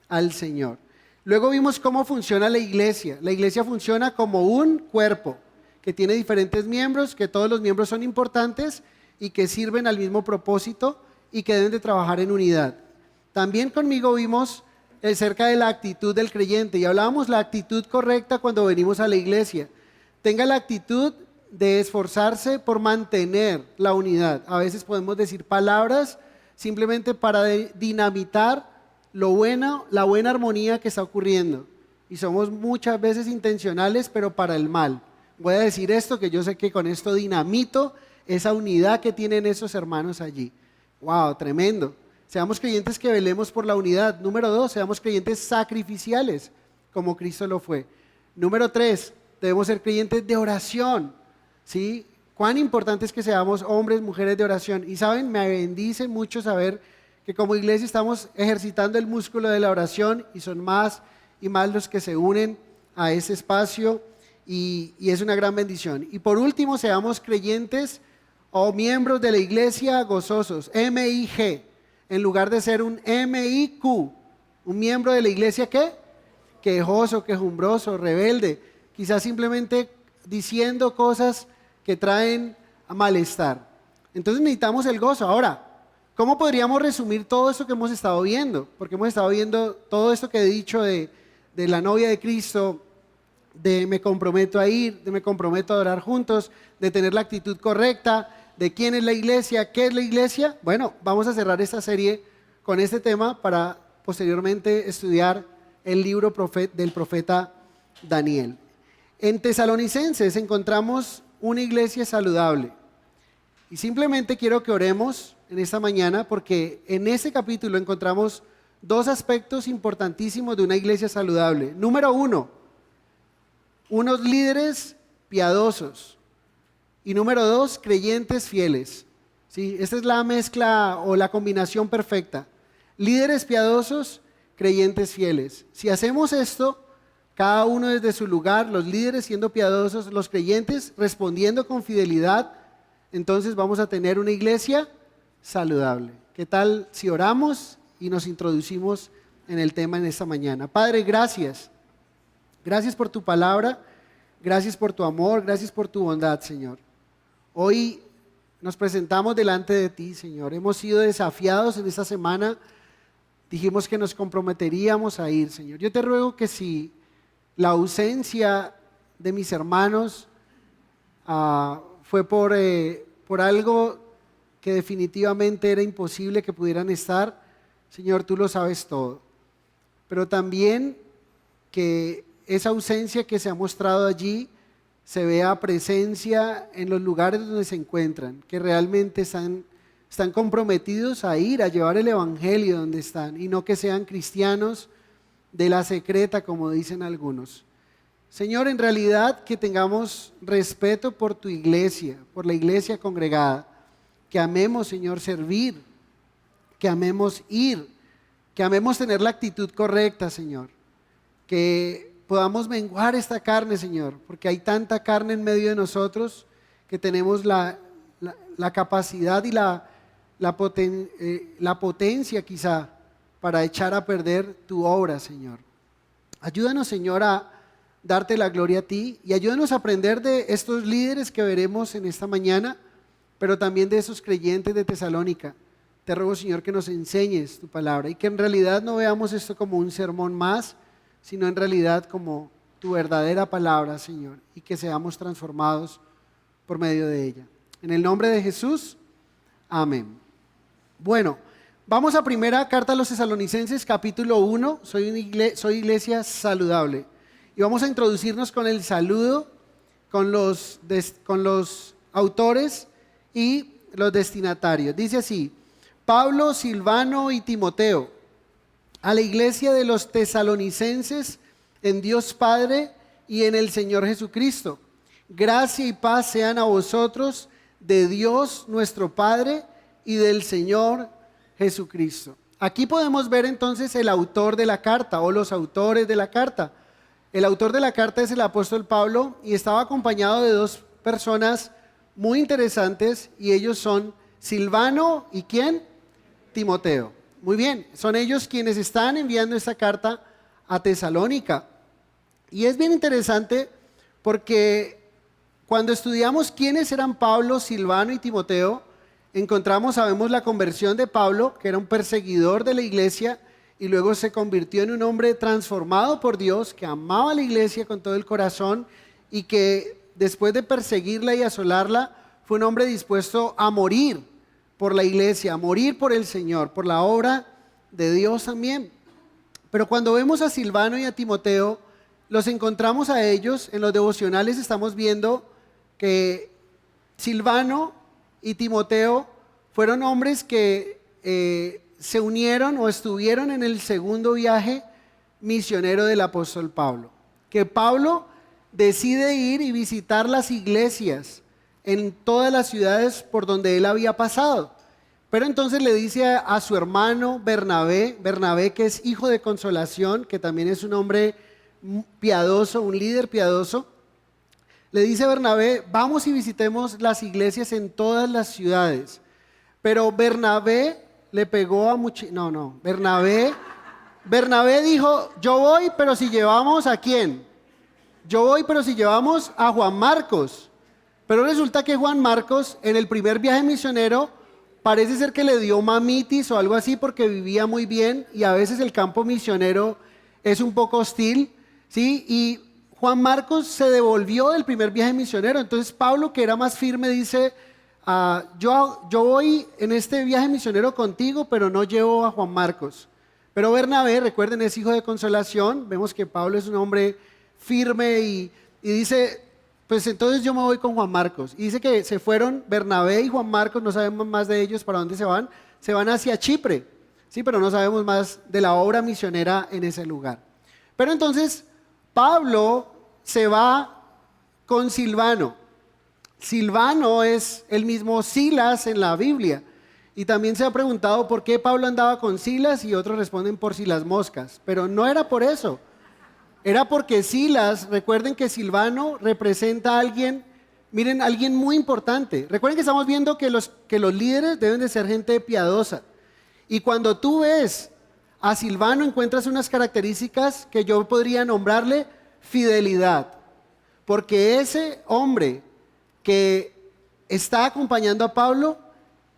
al Señor. Luego vimos cómo funciona la iglesia. La iglesia funciona como un cuerpo que tiene diferentes miembros, que todos los miembros son importantes y que sirven al mismo propósito y que deben de trabajar en unidad. también conmigo vimos acerca de la actitud del creyente y hablábamos la actitud correcta cuando venimos a la iglesia. Tenga la actitud de esforzarse por mantener la unidad. A veces podemos decir palabras simplemente para dinamitar la buena armonía que está ocurriendo. Y somos muchas veces intencionales, pero para el mal. Voy a decir esto, que yo sé que con esto dinamito esa unidad que tienen esos hermanos allí. ¡Wow! Tremendo. Seamos creyentes que velemos por la unidad. Número 2, seamos creyentes sacrificiales, como Cristo lo fue. Número 3, debemos ser creyentes de oración. ¿Sí? Cuán importante es que seamos hombres, mujeres de oración. Y saben, me bendice mucho saber que como iglesia estamos ejercitando el músculo de la oración y son más y más los que se unen a ese espacio y es una gran bendición. Y por último, seamos creyentes o miembros de la iglesia gozosos, MIG, en lugar de ser un MIQ, un miembro de la iglesia ¿qué? Quejoso, quejumbroso, rebelde, quizás simplemente diciendo cosas que traen a malestar. Entonces necesitamos el gozo. Ahora, ¿cómo podríamos resumir todo esto que hemos estado viendo? Porque hemos estado viendo todo esto que he dicho de la novia de Cristo, de me comprometo a ir, de me comprometo a orar juntos, de tener la actitud correcta, de quién es la iglesia, qué es la iglesia. Bueno, vamos a cerrar esta serie con este tema para posteriormente estudiar el libro del profeta Daniel. En Tesalonicenses encontramos una iglesia saludable. Y simplemente quiero que oremos en esta mañana porque en este capítulo encontramos dos aspectos importantísimos de una iglesia saludable. Número 1, unos líderes piadosos. Y número 2, creyentes fieles. ¿Sí? Esta es la mezcla o la combinación perfecta. Líderes piadosos, creyentes fieles. Si hacemos esto, cada uno desde su lugar, los líderes siendo piadosos, los creyentes respondiendo con fidelidad, entonces vamos a tener una iglesia saludable. ¿Qué tal si oramos y nos introducimos en el tema en esta mañana? Padre, gracias. Gracias por tu palabra, gracias por tu amor, gracias por tu bondad, Señor. Hoy nos presentamos delante de ti, Señor. Hemos sido desafiados en esta semana. Dijimos que nos comprometeríamos a ir, Señor. Yo te ruego que si la ausencia de mis hermanos fue por algo que definitivamente era imposible que pudieran estar, Señor, tú lo sabes todo. Pero también que esa ausencia que se ha mostrado allí se vea presencia en los lugares donde se encuentran, que realmente están comprometidos a ir, a llevar el evangelio donde están, y no que sean cristianos de la secreta, como dicen algunos. Señor, en realidad que tengamos respeto por tu iglesia, por la iglesia congregada, que amemos, Señor, servir, que amemos ir, que amemos tener la actitud correcta, Señor, que podamos menguar esta carne, Señor, porque hay tanta carne en medio de nosotros que tenemos la capacidad y la potencia quizá para echar a perder tu obra, Señor. Ayúdanos, Señor, a darte la gloria a ti y ayúdanos a aprender de estos líderes que veremos en esta mañana, pero también de esos creyentes de Tesalónica. Te ruego, Señor, que nos enseñes tu palabra y que en realidad no veamos esto como un sermón más, sino en realidad como tu verdadera palabra, Señor, y que seamos transformados por medio de ella. En el nombre de Jesús, amén. Bueno, vamos a primera carta a los Tesalonicenses, capítulo 1, soy iglesia saludable. Y vamos a introducirnos con el saludo, con los autores y los destinatarios. Dice así: Pablo, Silvano y Timoteo, a la iglesia de los tesalonicenses en Dios Padre y en el Señor Jesucristo. Gracia y paz sean a vosotros de Dios nuestro Padre y del Señor Jesucristo. Aquí podemos ver entonces el autor de la carta o los autores de la carta. El autor de la carta es el apóstol Pablo y estaba acompañado de dos personas muy interesantes y ellos son Silvano y ¿quién? Timoteo. Muy bien, son ellos quienes están enviando esta carta a Tesalónica. Y es bien interesante porque cuando estudiamos quiénes eran Pablo, Silvano y Timoteo, sabemos la conversión de Pablo, que era un perseguidor de la iglesia, y luego se convirtió en un hombre transformado por Dios, que amaba a la iglesia con todo el corazón, y que después de perseguirla y asolarla, fue un hombre dispuesto a morir por la iglesia, a morir por el Señor, por la obra de Dios también. Pero cuando vemos a Silvano y a Timoteo, los encontramos a ellos, en los devocionales estamos viendo que Silvano y Timoteo fueron hombres que se unieron o estuvieron en el segundo viaje misionero del apóstol Pablo. Que Pablo decide ir y visitar las iglesias en todas las ciudades por donde él había pasado. Pero entonces le dice a su hermano Bernabé, que es hijo de consolación, que también es un hombre piadoso, un líder piadoso, le dice a Bernabé, vamos y visitemos las iglesias en todas las ciudades. Pero Bernabé le pegó a Bernabé dijo, yo voy, pero si llevamos ¿a quién? Yo voy, pero si llevamos a Juan Marcos. Pero resulta que Juan Marcos, en el primer viaje misionero, parece ser que le dio mamitis o algo así porque vivía muy bien y a veces el campo misionero es un poco hostil, ¿sí? Y Juan Marcos se devolvió del primer viaje misionero. Entonces Pablo, que era más firme, dice, yo voy en este viaje misionero contigo, pero no llevo a Juan Marcos. Pero Bernabé, recuerden, es hijo de consolación. Vemos que Pablo es un hombre firme y dice, pues entonces yo me voy con Juan Marcos. Y dice que se fueron Bernabé y Juan Marcos, no sabemos más de ellos para dónde se van hacia Chipre, sí, pero no sabemos más de la obra misionera en ese lugar. Pero entonces Pablo se va con Silvano. Silvano es el mismo Silas en la Biblia. Y también se ha preguntado por qué Pablo andaba con Silas y otros responden por si las moscas. Pero no era por eso. Era porque Silas, recuerden que Silvano representa a alguien, miren, alguien muy importante. Recuerden que estamos viendo que los líderes deben de ser gente piadosa. Y cuando tú ves a Silvano encuentras unas características que yo podría nombrarle fidelidad. Porque ese hombre que está acompañando a Pablo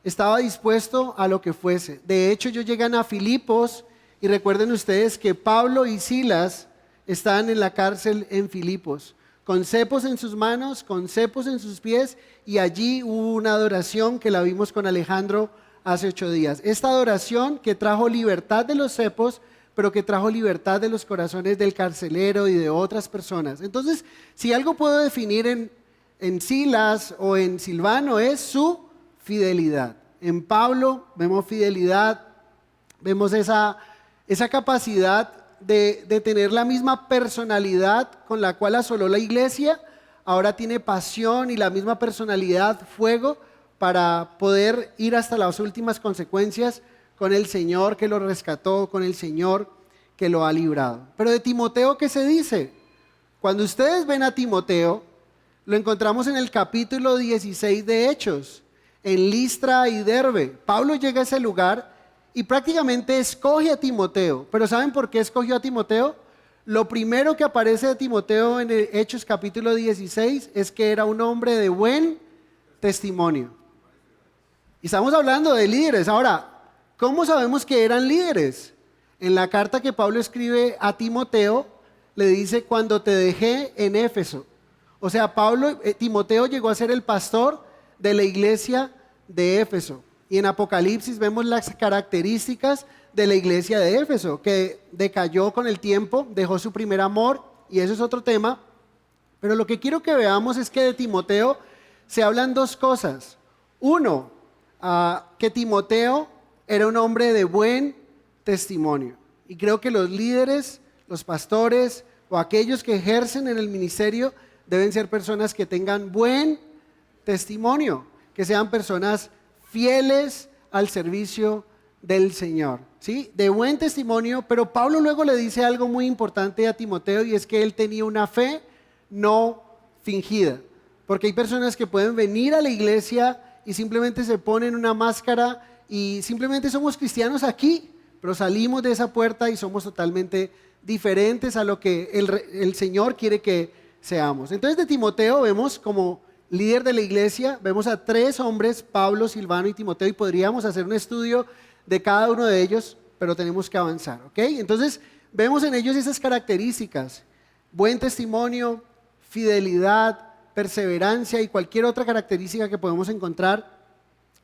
estaba dispuesto a lo que fuese. De hecho, ellos llegan a Filipos y recuerden ustedes que Pablo y Silas están en la cárcel en Filipos, con cepos en sus manos, con cepos en sus pies, y allí hubo una adoración que la vimos con Alejandro hace 8 días. Esta adoración que trajo libertad de los cepos, pero que trajo libertad de los corazones del carcelero y de otras personas. Entonces, si algo puedo definir en Silas o en Silvano es su fidelidad. En Pablo vemos fidelidad, vemos esa capacidad de tener la misma personalidad con la cual asoló la iglesia. Ahora tiene pasión y la misma personalidad, fuego, para poder ir hasta las últimas consecuencias con el Señor que lo rescató, con el Señor que lo ha librado. Pero de Timoteo, ¿qué se dice? Cuando ustedes ven a Timoteo, lo encontramos en el capítulo 16 de Hechos, en Listra y Derbe. Pablo llega a ese lugar y prácticamente escoge a Timoteo. ¿Pero saben por qué escogió a Timoteo? Lo primero que aparece de Timoteo en el Hechos capítulo 16 es que era un hombre de buen testimonio. Y estamos hablando de líderes. Ahora, ¿cómo sabemos que eran líderes? En la carta que Pablo escribe a Timoteo, le dice, cuando te dejé en Éfeso. O sea, Timoteo llegó a ser el pastor de la iglesia de Éfeso. Y en Apocalipsis vemos las características de la iglesia de Éfeso, que decayó con el tiempo, dejó su primer amor, y eso es otro tema. Pero lo que quiero que veamos es que de Timoteo se hablan dos cosas. Uno, que Timoteo era un hombre de buen testimonio. Y creo que los líderes, los pastores o aquellos que ejercen en el ministerio deben ser personas que tengan buen testimonio, que sean personas fieles al servicio del Señor, ¿sí? De buen testimonio. Pero Pablo luego le dice algo muy importante a Timoteo, y es que él tenía una fe no fingida. Porque hay personas que pueden venir a la iglesia y simplemente se ponen una máscara y simplemente somos cristianos aquí, pero salimos de esa puerta y somos totalmente diferentes a lo que el Señor quiere que seamos. Entonces de Timoteo vemos como líder de la iglesia, vemos a 3 hombres, Pablo, Silvano y Timoteo, y podríamos hacer un estudio de cada uno de ellos, pero tenemos que avanzar, ¿ok? Entonces, vemos en ellos esas características: buen testimonio, fidelidad, perseverancia y cualquier otra característica que podemos encontrar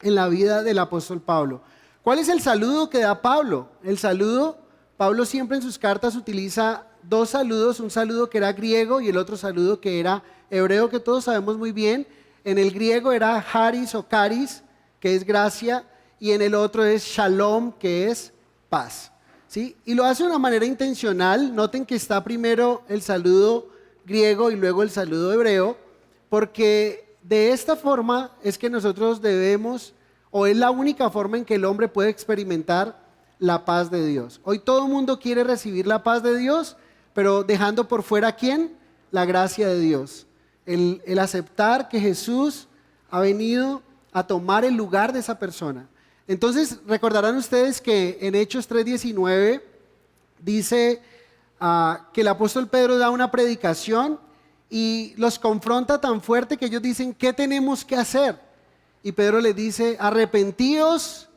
en la vida del apóstol Pablo. ¿Cuál es el saludo que da Pablo? El saludo, Pablo siempre en sus cartas utiliza 2 saludos, un saludo que era griego y el otro saludo que era hebreo, que todos sabemos muy bien. En el griego era haris o caris, que es gracia, y en el otro es shalom, que es paz, ¿sí? Y lo hace de una manera intencional. Noten que está primero el saludo griego y luego el saludo hebreo, porque de esta forma es que nosotros debemos, o es la única forma en que el hombre puede experimentar la paz de Dios. Hoy todo el mundo quiere recibir la paz de Dios, pero dejando por fuera ¿a quién? La gracia de Dios. El aceptar que Jesús ha venido a tomar el lugar de esa persona. Entonces, recordarán ustedes que en Hechos 3:19 dice que el apóstol Pedro da una predicación y los confronta tan fuerte que ellos dicen, ¿qué tenemos que hacer? Y Pedro les dice, arrepentíos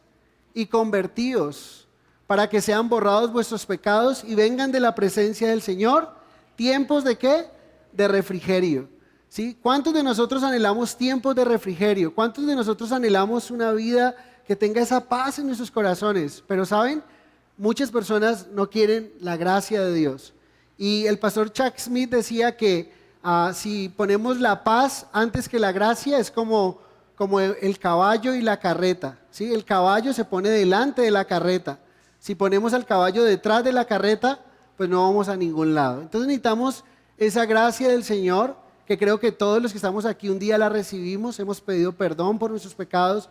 y convertíos, para que sean borrados vuestros pecados y vengan de la presencia del Señor tiempos de ¿qué? De refrigerio. ¿Sí? ¿Cuántos de nosotros anhelamos tiempos de refrigerio? ¿Cuántos de nosotros anhelamos una vida que tenga esa paz en nuestros corazones? Pero ¿saben? Muchas personas no quieren la gracia de Dios. Y el pastor Chuck Smith decía que si ponemos la paz antes que la gracia es como el caballo y la carreta, ¿sí? El caballo se pone delante de la carreta. Si ponemos al caballo detrás de la carreta, pues no vamos a ningún lado. Entonces necesitamos esa gracia del Señor, que creo que todos los que estamos aquí un día la recibimos, hemos pedido perdón por nuestros pecados,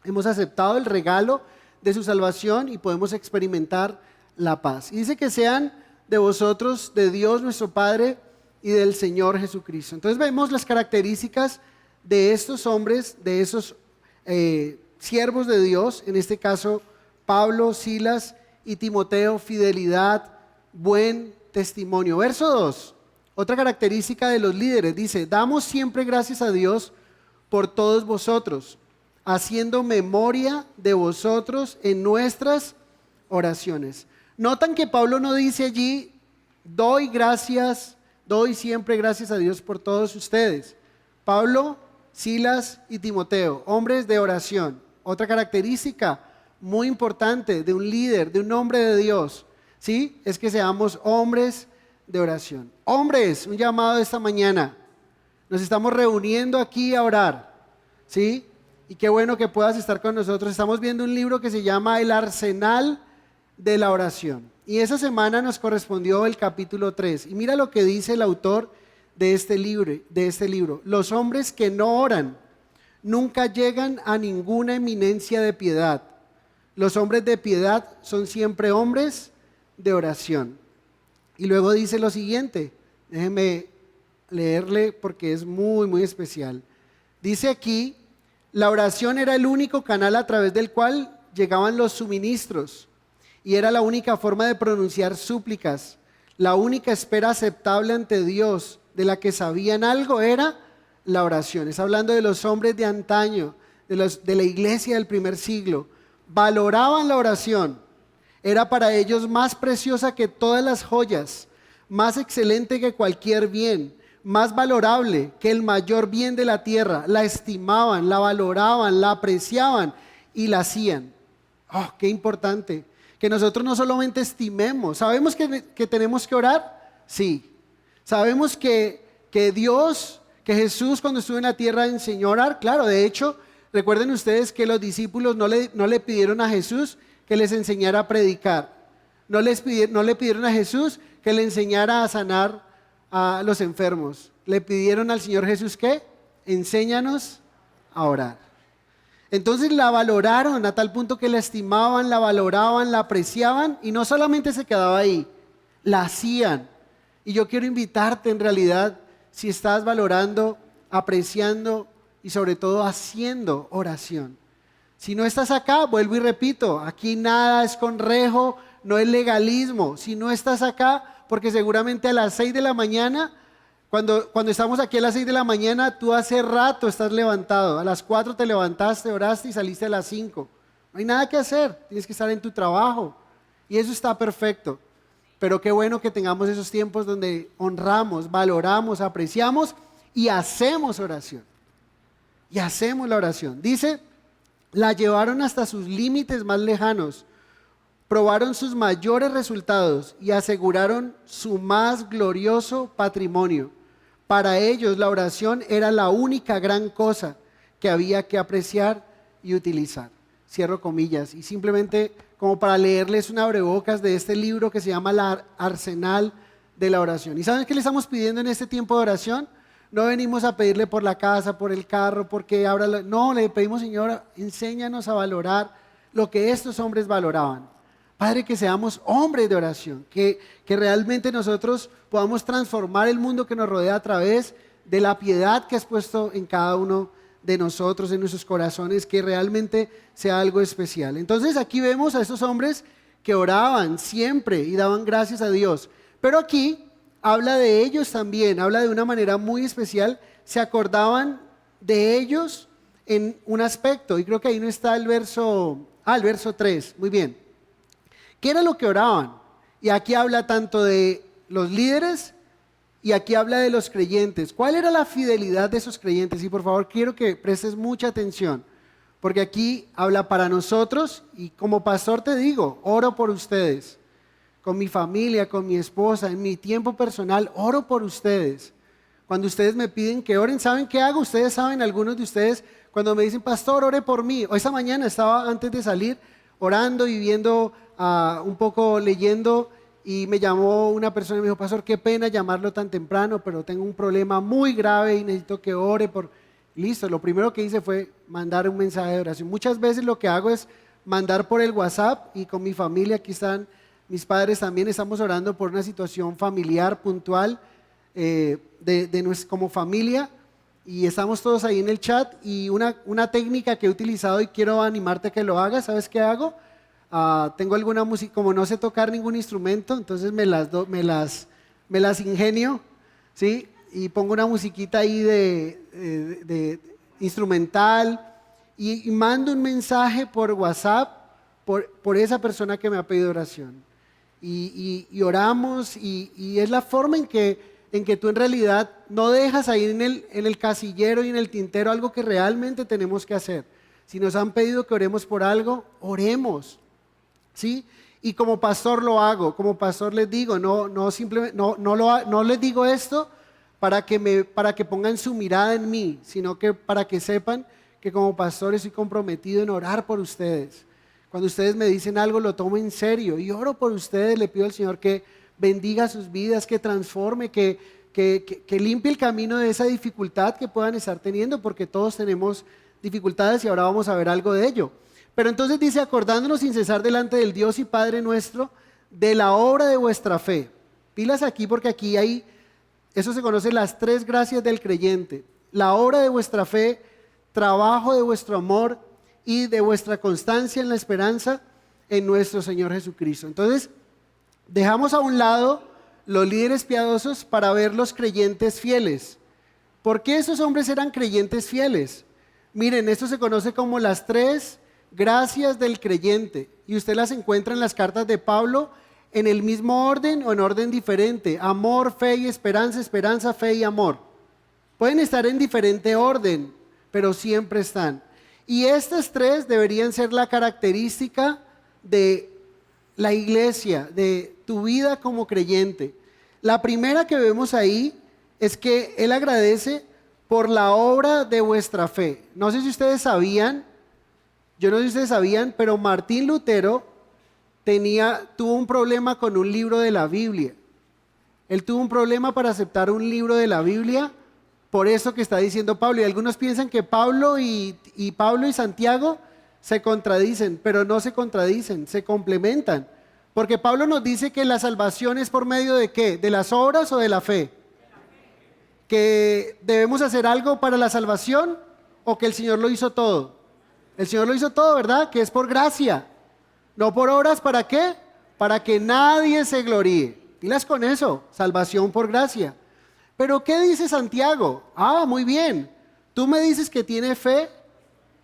hemos aceptado el regalo de su salvación y podemos experimentar la paz. Y dice que sean de vosotros, de Dios nuestro Padre y del Señor Jesucristo. Entonces vemos las características de estos hombres, de esos siervos de Dios, en este caso Pablo, Silas y Timoteo: fidelidad, buen testimonio. Verso 2, otra característica de los líderes, dice, damos siempre gracias a Dios por todos vosotros, haciendo memoria de vosotros en nuestras oraciones. Notan que Pablo no dice allí, doy siempre gracias a Dios por todos ustedes. Pablo, Silas y Timoteo, hombres de oración. Otra característica muy importante de un líder, de un hombre de Dios, ¿sí? Es que seamos hombres de oración. Hombres, un llamado esta mañana. Nos estamos reuniendo aquí a orar, ¿sí? Y qué bueno que puedas estar con nosotros. Estamos viendo un libro que se llama El Arsenal de la Oración. Y esa semana nos correspondió el capítulo 3. Y mira lo que dice el autor de este libro. Los hombres que no oran nunca llegan a ninguna eminencia de piedad. Los hombres de piedad son siempre hombres de oración. Y luego dice lo siguiente, déjeme leerle porque es muy, muy especial. Dice aquí, la oración era el único canal a través del cual llegaban los suministros y era la única forma de pronunciar súplicas. La única espera aceptable ante Dios de la que sabían algo era la oración. Es hablando de los hombres de antaño, de la iglesia del primer siglo. Valoraban la oración. Era para ellos más preciosa que todas las joyas, más excelente que cualquier bien, más valorable que el mayor bien de la tierra. La estimaban, la valoraban, la apreciaban y la hacían. ¡Oh, qué importante! Que nosotros no solamente estimemos. ¿Sabemos que tenemos que orar? Sí. Sabemos que Dios, que Jesús cuando estuvo en la tierra enseñó a orar. Claro, de hecho, recuerden ustedes que los discípulos no le pidieron a Jesús que les enseñara a predicar. No le pidieron a Jesús que le enseñara a sanar a los enfermos. Le pidieron al Señor Jesús ¿qué? Enséñanos a orar. Entonces la valoraron a tal punto que la estimaban, la valoraban, la apreciaban y no solamente se quedaba ahí, la hacían. Y yo quiero invitarte en realidad, si estás valorando, apreciando y sobre todo haciendo oración. Si no estás acá, vuelvo y repito, aquí nada es con rejo, no es legalismo. Si no estás acá, porque seguramente a las 6 de la mañana, Cuando estamos aquí a las 6 de la mañana, tú hace rato estás levantado. A las 4 te levantaste, oraste y saliste a las 5. No hay nada que hacer, tienes que estar en tu trabajo. Y eso está perfecto. Pero qué bueno que tengamos esos tiempos donde honramos, valoramos, apreciamos y hacemos oración. Y hacemos la oración. Dice, la llevaron hasta sus límites más lejanos, probaron sus mayores resultados y aseguraron su más glorioso patrimonio. Para ellos la oración era la única gran cosa que había que apreciar y utilizar. Cierro comillas. Y simplemente como para leerles un abrebocas de este libro que se llama La Arsenal de la Oración. ¿Y saben qué le estamos pidiendo en este tiempo de oración? No venimos a pedirle por la casa, por el carro, porque abra la... No, le pedimos, Señor, enséñanos a valorar lo que estos hombres valoraban. Padre, que seamos hombres de oración, que realmente nosotros podamos transformar el mundo que nos rodea a través de la piedad que has puesto en cada uno de nosotros, en nuestros corazones, que realmente sea algo especial. Entonces aquí vemos a estos hombres que oraban siempre y daban gracias a Dios. Pero aquí habla de ellos también, habla de una manera muy especial, se acordaban de ellos en un aspecto, y creo que ahí no está el verso 3, muy bien. ¿Qué era lo que oraban? Y aquí habla tanto de los líderes y aquí habla de los creyentes. ¿Cuál era la fidelidad de esos creyentes? Y por favor quiero que prestes mucha atención, porque aquí habla para nosotros y como pastor te digo, oro por ustedes, con mi familia, con mi esposa, en mi tiempo personal, oro por ustedes. Cuando ustedes me piden que oren, ¿saben qué hago? Ustedes saben, algunos de ustedes, cuando me dicen, pastor, ore por mí. Esta mañana estaba antes de salir orando y viendo un poco leyendo y me llamó una persona y me dijo, pastor, qué pena llamarlo tan temprano, pero tengo un problema muy grave y necesito que ore por... Listo, lo primero que hice fue mandar un mensaje de oración. Muchas veces lo que hago es mandar por el WhatsApp y con mi familia, aquí están mis padres también, estamos orando por una situación familiar puntual como familia y estamos todos ahí en el chat y una técnica que he utilizado y quiero animarte a que lo hagas, ¿sabes qué hago? Tengo alguna música, como no sé tocar ningún instrumento, entonces me las ingenio, ¿sí? Y pongo una musiquita ahí de instrumental y mando un mensaje por WhatsApp por esa persona que me ha pedido oración. Y oramos y es la forma en que tú en realidad no dejas ahí en el casillero y en el tintero algo que realmente tenemos que hacer. Si nos han pedido que oremos por algo, oremos. ¿Sí? Y como pastor lo hago, como pastor les digo, no les digo esto para que pongan su mirada en mí, sino que para que sepan que como pastor estoy comprometido en orar por ustedes. Cuando ustedes me dicen algo lo tomo en serio y oro por ustedes, le pido al Señor que bendiga sus vidas, que transforme, que limpie el camino de esa dificultad que puedan estar teniendo, porque todos tenemos dificultades y ahora vamos a ver algo de ello. Pero entonces dice, acordándonos sin cesar delante del Dios y Padre nuestro, de la obra de vuestra fe. Pilas aquí porque aquí hay, eso se conoce las 3 gracias del creyente. La obra de vuestra fe, trabajo de vuestro amor y de vuestra constancia en la esperanza en nuestro Señor Jesucristo. Entonces, dejamos a un lado los líderes piadosos para ver los creyentes fieles. ¿Por qué esos hombres eran creyentes fieles? Miren, esto se conoce como las 3 gracias del creyente y usted las encuentra en las cartas de Pablo en el mismo orden o en orden diferente: amor, fe y esperanza, esperanza, fe y amor. Pueden estar en diferente orden, pero siempre están. Y estas 3 deberían ser la característica de la iglesia, de tu vida como creyente. La primera que vemos ahí es que él agradece por la obra de vuestra fe. No sé si ustedes sabían, pero Martín Lutero tuvo un problema con un libro de la Biblia. Él tuvo un problema para aceptar un libro de la Biblia, por eso que está diciendo Pablo. Y algunos piensan que Pablo y Santiago se contradicen, pero no se contradicen, se complementan. Porque Pablo nos dice que la salvación es por medio de ¿qué? ¿De las obras o de la fe? ¿Que debemos hacer algo para la salvación o que el Señor lo hizo todo? El Señor lo hizo todo, ¿verdad? Que es por gracia, no por obras. ¿Para qué? Para que nadie se gloríe. Dilas con eso, salvación por gracia. Pero ¿qué dice Santiago? Ah, muy bien. Tú me dices que tienes fe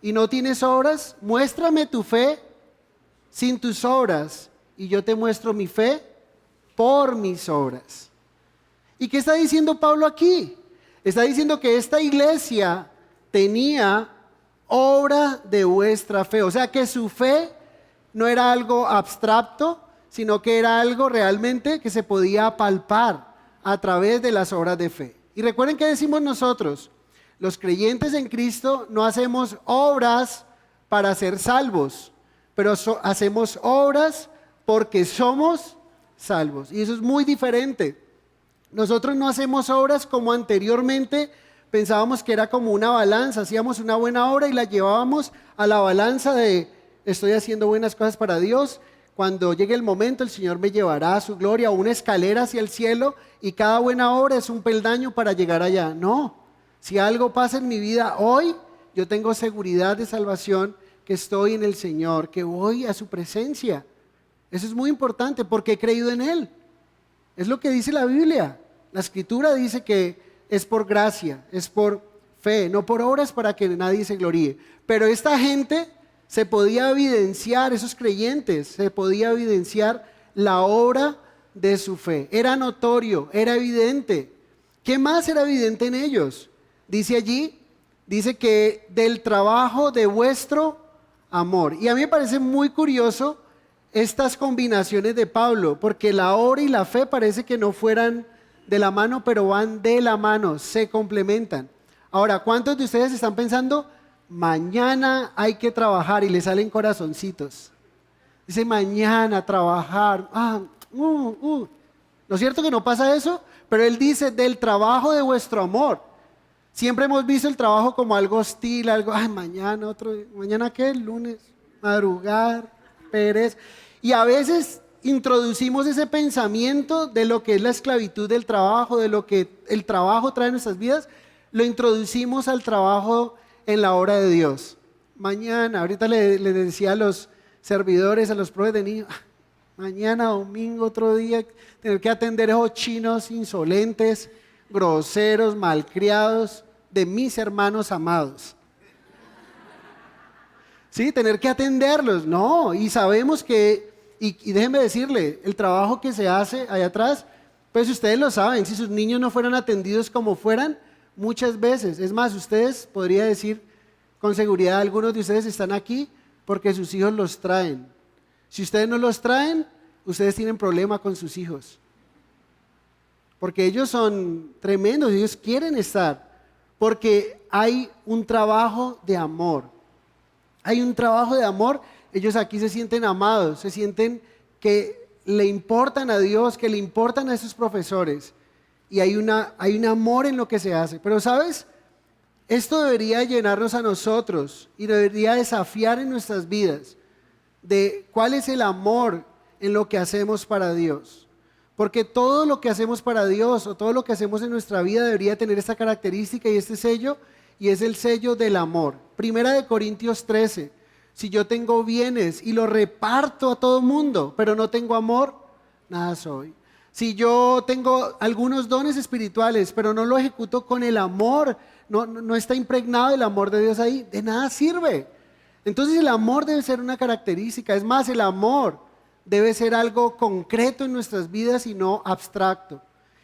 y no tienes obras. Muéstrame tu fe sin tus obras y yo te muestro mi fe por mis obras. ¿Y qué está diciendo Pablo aquí? Está diciendo que esta iglesia tenía obra de vuestra fe. O sea que su fe no era algo abstracto, sino que era algo realmente que se podía palpar a través de las obras de fe. Y recuerden que decimos nosotros, los creyentes en Cristo no hacemos obras para ser salvos, pero hacemos obras porque somos salvos. Y eso es muy diferente. Nosotros no hacemos obras como anteriormente pensábamos que era como una balanza. Hacíamos una buena obra y la llevábamos a la balanza de estoy haciendo buenas cosas para Dios. Cuando llegue el momento el Señor me llevará a su gloria, o una escalera hacia el cielo, y cada buena obra es un peldaño para llegar allá. No, si algo pasa en mi vida hoy, yo tengo seguridad de salvación, que estoy en el Señor, que voy a su presencia. Eso es muy importante porque he creído en Él. Es lo que dice la Biblia. La Escritura dice que es por gracia, es por fe, no por obras para que nadie se gloríe. Pero esta gente se podía evidenciar, esos creyentes, se podía evidenciar la obra de su fe. Era notorio, era evidente. ¿Qué más era evidente en ellos? Dice allí, dice que del trabajo de vuestro amor. Y a mí me parece muy curioso estas combinaciones de Pablo, porque la obra y la fe parece que no fueran de la mano, pero van de la mano, se complementan. Ahora, ¿cuántos de ustedes están pensando, mañana hay que trabajar y le salen corazoncitos? Dice, mañana trabajar. ¿No es cierto que no pasa eso? Pero él dice, del trabajo de vuestro amor. Siempre hemos visto el trabajo como algo hostil, algo, mañana otro, mañana qué, lunes, madrugar, pereza. Y a veces introducimos ese pensamiento de lo que es la esclavitud del trabajo, de lo que el trabajo trae en nuestras vidas, lo introducimos al trabajo en la obra de Dios. Mañana, ahorita le decía a los servidores, a los profes de niños, mañana domingo, otro día, tener que atender a esos chinos insolentes, groseros, malcriados, de mis hermanos amados. Sí, tener que atenderlos, no, y sabemos que, y déjenme decirle, el trabajo que se hace allá atrás, pues ustedes lo saben, si sus niños no fueran atendidos como fueran, muchas veces, es más, ustedes podría decir con seguridad, algunos de ustedes están aquí porque sus hijos los traen. Si ustedes no los traen, ustedes tienen problema con sus hijos. Porque ellos son tremendos, ellos quieren estar, porque hay un trabajo de amor. Hay un trabajo de amor, ellos aquí se sienten amados, se sienten que le importan a Dios, que le importan a esos profesores. Y hay un amor en lo que se hace. Pero ¿sabes? Esto debería llenarnos a nosotros y debería desafiar en nuestras vidas de cuál es el amor en lo que hacemos para Dios. Porque todo lo que hacemos para Dios o todo lo que hacemos en nuestra vida debería tener esta característica y este sello, y es el sello del amor. Primera de Corintios 13, si yo tengo bienes y los reparto a todo mundo, pero no tengo amor, nada soy. Si yo tengo algunos dones espirituales, pero no lo ejecuto con el amor, no está impregnado el amor de Dios ahí, de nada sirve. Entonces el amor debe ser una característica, es más, el amor debe ser algo concreto en nuestras vidas y no abstracto.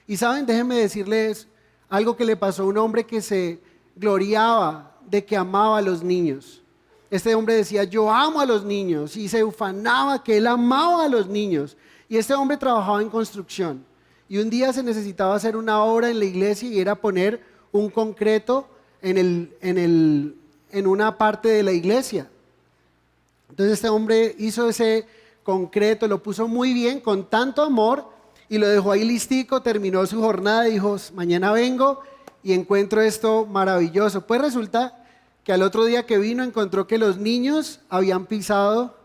Y saben, déjenme decirles algo que le pasó a un hombre que se gloriaba de que amaba a los niños. Este hombre decía, yo amo a los niños, y se ufanaba que él amaba a los niños. Y este hombre trabajaba en construcción. Y un día se necesitaba hacer una obra en la iglesia y era poner un concreto en una parte de la iglesia. Entonces este hombre hizo ese concreto, lo puso muy bien, con tanto amor, y lo dejó ahí listico, terminó su jornada y dijo, mañana vengo y encuentro esto maravilloso. Pues resulta que al otro día que vino encontró que los niños habían pasado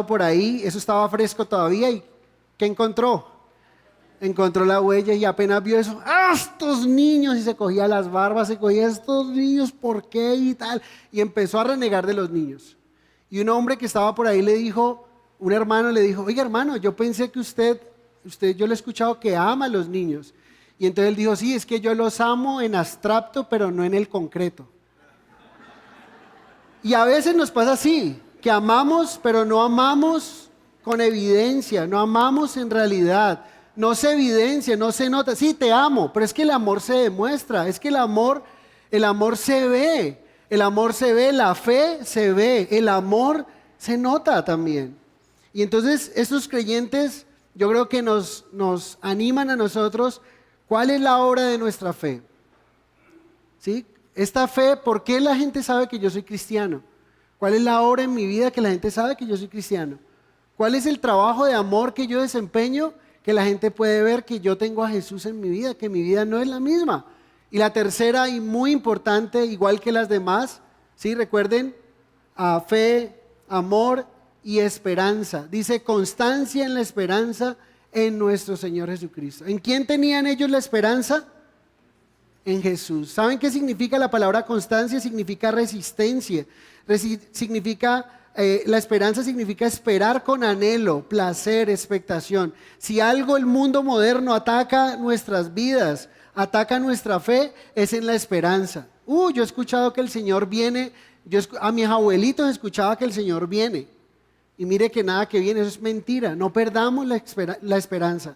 por ahí, eso estaba fresco todavía, y ¿qué encontró? Encontró la huella y apenas vio eso, estos niños, y se cogía las barbas, se cogía estos niños, ¿por qué? Y tal, y empezó a renegar de los niños. Y un hombre que estaba por ahí le dijo, un hermano le dijo, oiga hermano, yo pensé que usted, yo le he escuchado que ama a los niños. Y entonces él dijo, sí, es que yo los amo en abstracto, pero no en el concreto. Y a veces nos pasa así, que amamos, pero no amamos con evidencia, no amamos en realidad, no se evidencia, no se nota. Sí, te amo, pero es que el amor se demuestra, es que el amor se ve, la fe se ve, el amor se nota también. Y entonces estos creyentes yo creo que nos animan a nosotros. ¿Cuál es la obra de nuestra fe? ¿Sí? Esta fe, ¿por qué la gente sabe que yo soy cristiano? ¿Cuál es la obra en mi vida que la gente sabe que yo soy cristiano? ¿Cuál es el trabajo de amor que yo desempeño que la gente puede ver que yo tengo a Jesús en mi vida, que mi vida no es la misma? Y la tercera y muy importante, igual que las demás, ¿sí? Recuerden, fe, amor y esperanza. Dice constancia en la esperanza en nuestro Señor Jesucristo. ¿En quién tenían ellos la esperanza? En Jesús. ¿Saben qué significa la palabra constancia? Significa resistencia. La esperanza significa esperar con anhelo, placer, expectación. Si algo el mundo moderno ataca nuestras vidas, ataca nuestra fe, es en la esperanza. Yo he escuchado que el Señor viene, a mis abuelitos escuchaba que el Señor viene. Y mire que nada que viene, eso es mentira. No perdamos la esperanza,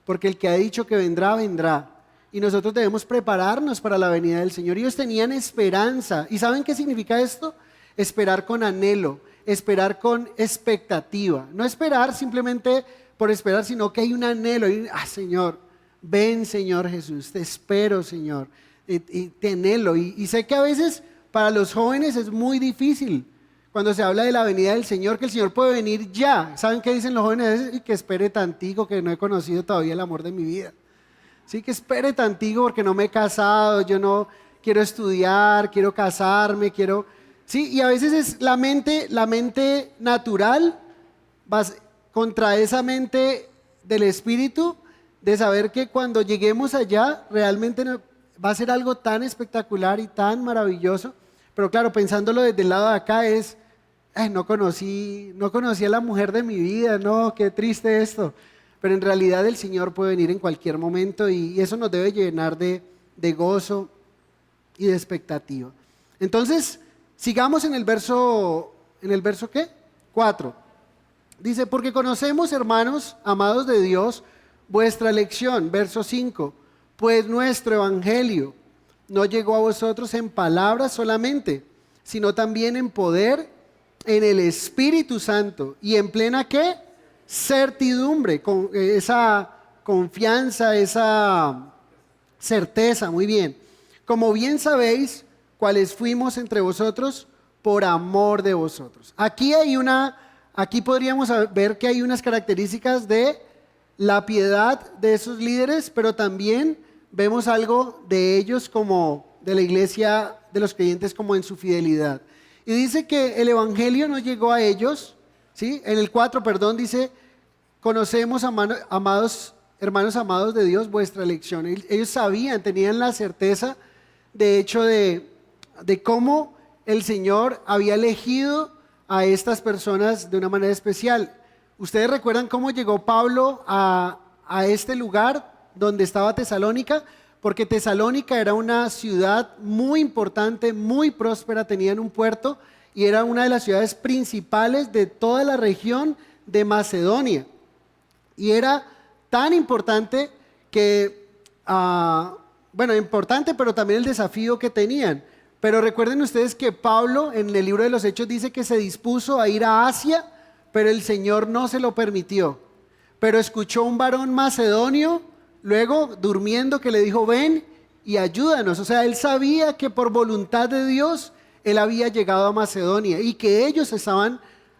porque el que ha dicho que vendrá, vendrá. Y nosotros debemos prepararnos para la venida del Señor. Ellos tenían esperanza. ¿Y saben qué significa esto? Esperar con anhelo, esperar con expectativa. No esperar simplemente por esperar, sino que hay un anhelo. Señor, ven Señor Jesús, te espero Señor, y te anhelo. Y sé que a veces para los jóvenes es muy difícil cuando se habla de la venida del Señor, que el Señor puede venir ya. ¿Saben qué dicen los jóvenes a veces? Y que espere tantico, que no he conocido todavía el amor de mi vida. Sí, que espere tantico porque no me he casado, yo no quiero estudiar, quiero casarme, Sí, y a veces es la mente natural contra esa mente del Espíritu, de saber que cuando lleguemos allá realmente va a ser algo tan espectacular y tan maravilloso. Pero claro, pensándolo desde el lado de acá es, no conocí a la mujer de mi vida, no, qué triste esto. Pero en realidad el Señor puede venir en cualquier momento y eso nos debe llenar de gozo y de expectativa. Entonces, sigamos en el verso ¿qué? 4. Dice, porque conocemos, hermanos, amados de Dios, vuestra elección. Verso 5, pues nuestro evangelio no llegó a vosotros en palabras solamente, sino también en poder, en el Espíritu Santo y en plena ¿qué? Certidumbre, con esa confianza, esa certeza. Muy bien. Como bien sabéis, cuáles fuimos entre vosotros por amor de vosotros. Aquí podríamos ver que hay unas características de la piedad de esos líderes, pero también vemos algo de ellos como de la iglesia de los creyentes como en su fidelidad. Y dice que el evangelio no llegó a ellos, ¿sí? En el 4, dice, conocemos, hermanos amados de Dios, vuestra elección. Ellos sabían, tenían la certeza, de hecho, de cómo el Señor había elegido a estas personas de una manera especial. ¿Ustedes recuerdan cómo llegó Pablo a este lugar donde estaba Tesalónica? Porque Tesalónica era una ciudad muy importante, muy próspera, tenían un puerto y era una de las ciudades principales de toda la región de Macedonia. Y era tan importante que, importante, pero también el desafío que tenían. Pero recuerden ustedes que Pablo en el libro de los Hechos dice que se dispuso a ir a Asia, pero el Señor no se lo permitió. Pero escuchó un varón macedonio, luego durmiendo, que le dijo, ven y ayúdanos. O sea, él sabía que por voluntad de Dios, él había llegado a Macedonia y que ellos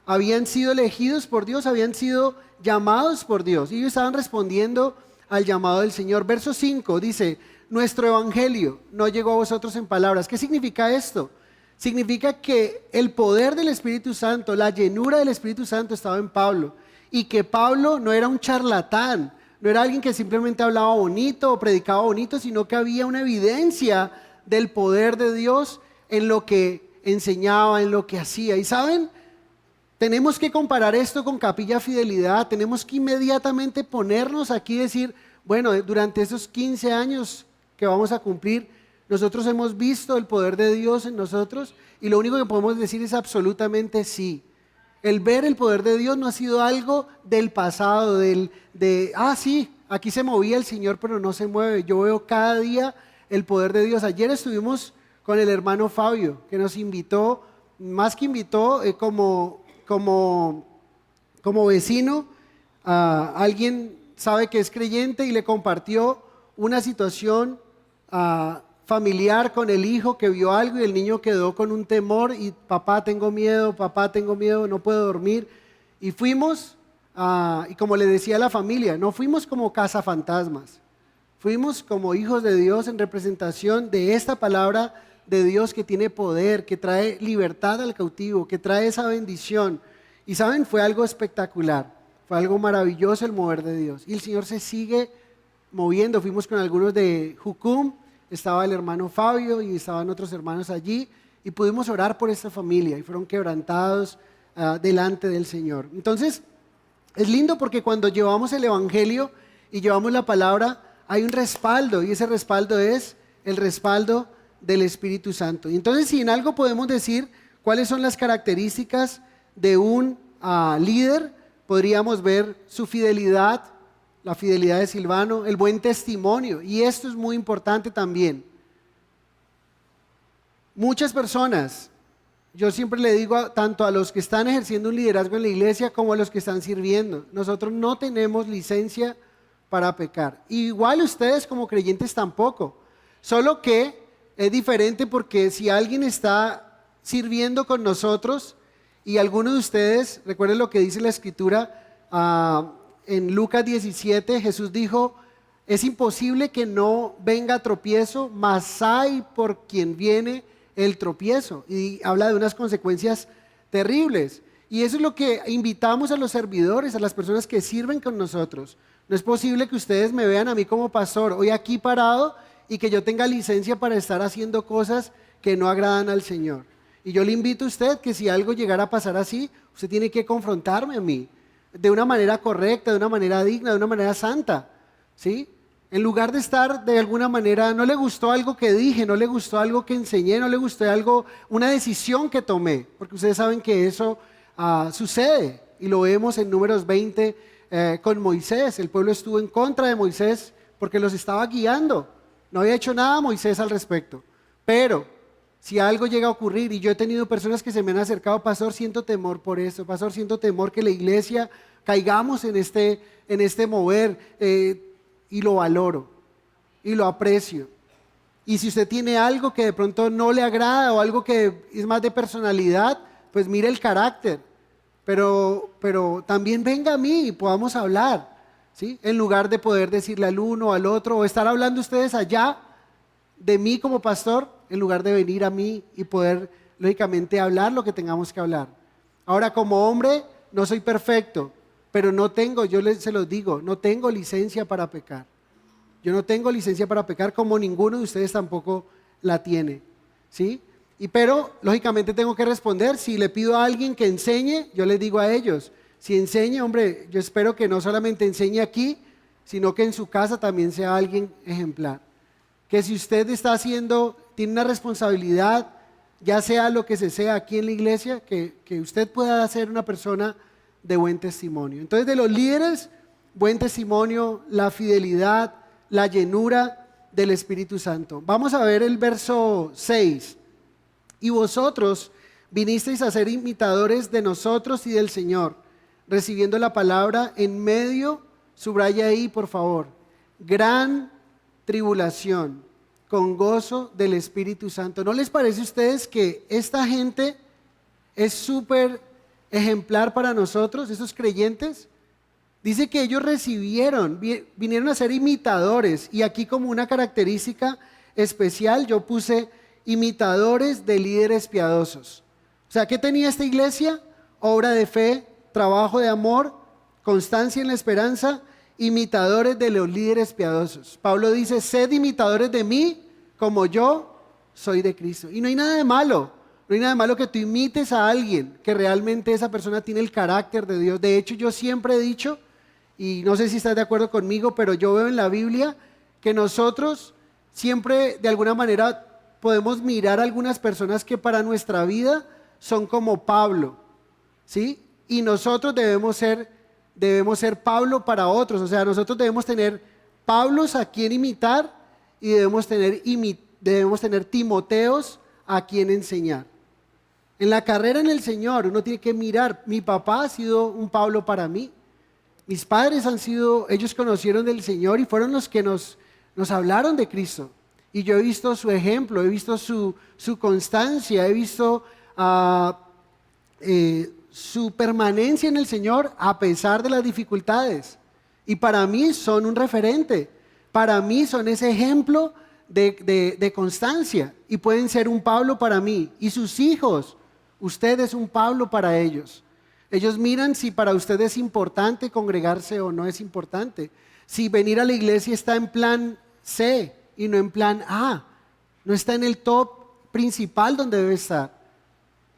habían sido elegidos por Dios, habían sido llamados por Dios. Y ellos estaban respondiendo al llamado del Señor. Verso 5 dice, nuestro evangelio no llegó a vosotros en palabras. ¿Qué significa esto? Significa que el poder del Espíritu Santo, la llenura del Espíritu Santo estaba en Pablo. Y que Pablo no era un charlatán, no era alguien que simplemente hablaba bonito o predicaba bonito, sino que había una evidencia del poder de Dios en lo que enseñaba, en lo que hacía. Y ¿saben? Tenemos que comparar esto con Capilla Fidelidad, tenemos que inmediatamente ponernos aquí y decir, Bueno, durante esos 15 años que vamos a cumplir, nosotros hemos visto el poder de Dios en nosotros y lo único que podemos decir es absolutamente sí. El ver el poder de Dios no ha sido algo del pasado, sí, aquí se movía el Señor pero no se mueve. Yo veo cada día el poder de Dios. Ayer estuvimos con el hermano Fabio, que nos invitó, más que invitó, como vecino, alguien sabe que es creyente y le compartió una situación familiar con el hijo que vio algo y el niño quedó con un temor y papá tengo miedo, no puedo dormir. Y fuimos, y como le decía a la familia, no fuimos como cazafantasmas, fuimos como hijos de Dios en representación de esta palabra de Dios que tiene poder, que trae libertad al cautivo, que trae esa bendición. Y saben, fue algo espectacular, fue algo maravilloso el mover de Dios. Y el Señor se sigue moviendo. Fuimos con algunos de Jucum, estaba el hermano Fabio y estaban otros hermanos allí y pudimos orar por esta familia y fueron quebrantados delante del Señor. Entonces, es lindo porque cuando llevamos el Evangelio y llevamos la palabra, hay un respaldo y ese respaldo es el respaldo del Espíritu Santo. Y entonces, si en algo podemos decir cuáles son las características de un líder, podríamos ver su fidelidad, la fidelidad de Silvano, el buen testimonio, y esto es muy importante también. Muchas personas, yo siempre le digo tanto a los que están ejerciendo un liderazgo en la iglesia como a los que están sirviendo, nosotros no tenemos licencia para pecar. Igual ustedes como creyentes tampoco, solo que es diferente porque si alguien está sirviendo con nosotros y alguno de ustedes, recuerden lo que dice la Escritura, en Lucas 17, Jesús dijo, es imposible que no venga tropiezo, mas hay por quien viene el tropiezo. Y habla de unas consecuencias terribles. Y eso es lo que invitamos a los servidores, a las personas que sirven con nosotros. No es posible que ustedes me vean a mí como pastor hoy aquí parado y que yo tenga licencia para estar haciendo cosas que no agradan al Señor. Y yo le invito a usted que si algo llegara a pasar así, usted tiene que confrontarme a mí de una manera correcta, de una manera digna, de una manera santa, ¿sí? En lugar de estar de alguna manera, no le gustó algo que dije, no le gustó algo que enseñé, no le gustó algo, una decisión que tomé, porque ustedes saben que eso sucede y lo vemos en Números 20 con Moisés. El pueblo estuvo en contra de Moisés porque los estaba guiando, no había hecho nada Moisés al respecto, pero si algo llega a ocurrir, y yo he tenido personas que se me han acercado, pastor, siento temor por eso, pastor, siento temor que la iglesia caigamos en este mover, y lo valoro, y lo aprecio. Y si usted tiene algo que de pronto no le agrada, o algo que es más de personalidad, pues mire el carácter, pero también venga a mí y podamos hablar, ¿sí? En lugar de poder decirle al uno o al otro, o estar hablando ustedes allá de mí como pastor, en lugar de venir a mí y poder, lógicamente, hablar lo que tengamos que hablar. Ahora, como hombre, no soy perfecto, pero no tengo, se los digo, no tengo licencia para pecar. Yo no tengo licencia para pecar, como ninguno de ustedes tampoco la tiene, ¿sí? Pero, lógicamente, tengo que responder. Si le pido a alguien que enseñe, yo les digo a ellos, si enseñe, hombre, yo espero que no solamente enseñe aquí, sino que en su casa también sea alguien ejemplar. Que si usted está tiene una responsabilidad, ya sea lo que se sea aquí en la iglesia, que usted pueda ser una persona de buen testimonio. Entonces, de los líderes, buen testimonio, la fidelidad, la llenura del Espíritu Santo. Vamos a ver el verso 6. Y vosotros vinisteis a ser imitadores de nosotros y del Señor, recibiendo la palabra en medio, subraya ahí por favor, gran tribulación, con gozo del Espíritu Santo. ¿No les parece a ustedes que esta gente es súper ejemplar para nosotros, esos creyentes? Dice que ellos vinieron a ser imitadores, y aquí como una característica especial yo puse imitadores de líderes piadosos. O sea, ¿qué tenía esta iglesia? Obra de fe, trabajo de amor, constancia en la esperanza, imitadores de los líderes piadosos. Pablo dice, sed imitadores de mí como yo soy de Cristo. Y no hay nada de malo, no hay nada de malo que tú imites a alguien que realmente esa persona tiene el carácter de Dios. De hecho, yo siempre he dicho, y no sé si estás de acuerdo conmigo, pero yo veo en la Biblia que nosotros siempre de alguna manera podemos mirar a algunas personas que para nuestra vida son como Pablo, ¿sí? Y nosotros debemos ser Pablo para otros, o sea, nosotros debemos tener Pablos a quien imitar y debemos tener Timoteos a quien enseñar. En la carrera en el Señor uno tiene que mirar, mi papá ha sido un Pablo para mí, mis padres ellos conocieron del Señor y fueron los que nos hablaron de Cristo. Y yo he visto su ejemplo, he visto su constancia, he visto su permanencia en el Señor a pesar de las dificultades. Y para mí son un referente, para mí son ese ejemplo de constancia. Y pueden ser un Pablo para mí. Y sus hijos, usted es un Pablo para ellos. Ellos miran si para usted es importante congregarse o no es importante. Si venir a la iglesia está en plan C y no en plan A. No está en el top principal donde debe estar.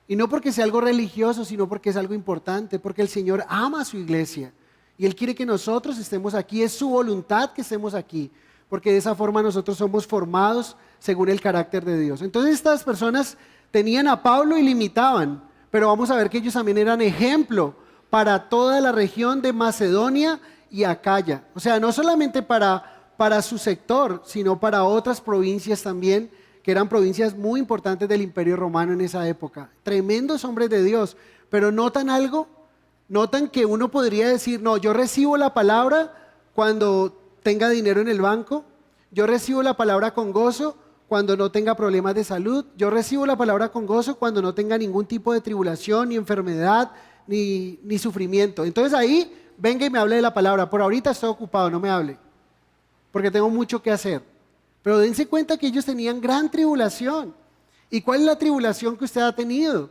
Y no porque sea algo religioso, sino porque es algo importante, porque el Señor ama a su iglesia. Y Él quiere que nosotros estemos aquí, es su voluntad que estemos aquí, porque de esa forma nosotros somos formados según el carácter de Dios. Entonces estas personas tenían a Pablo y le imitaban, pero vamos a ver que ellos también eran ejemplo para toda la región de Macedonia y Acaya. O sea, no solamente para su sector, sino para otras provincias también, que eran provincias muy importantes del Imperio Romano en esa época. Tremendos hombres de Dios, pero notan algo, notan que uno podría decir, no, yo recibo la palabra cuando tenga dinero en el banco, yo recibo la palabra con gozo cuando no tenga problemas de salud, yo recibo la palabra con gozo cuando no tenga ningún tipo de tribulación, ni enfermedad, ni sufrimiento. Entonces ahí, venga y me hable de la palabra. Por ahorita estoy ocupado, no me hable, porque tengo mucho que hacer. Pero dense cuenta que ellos tenían gran tribulación. ¿Y cuál es la tribulación que usted ha tenido?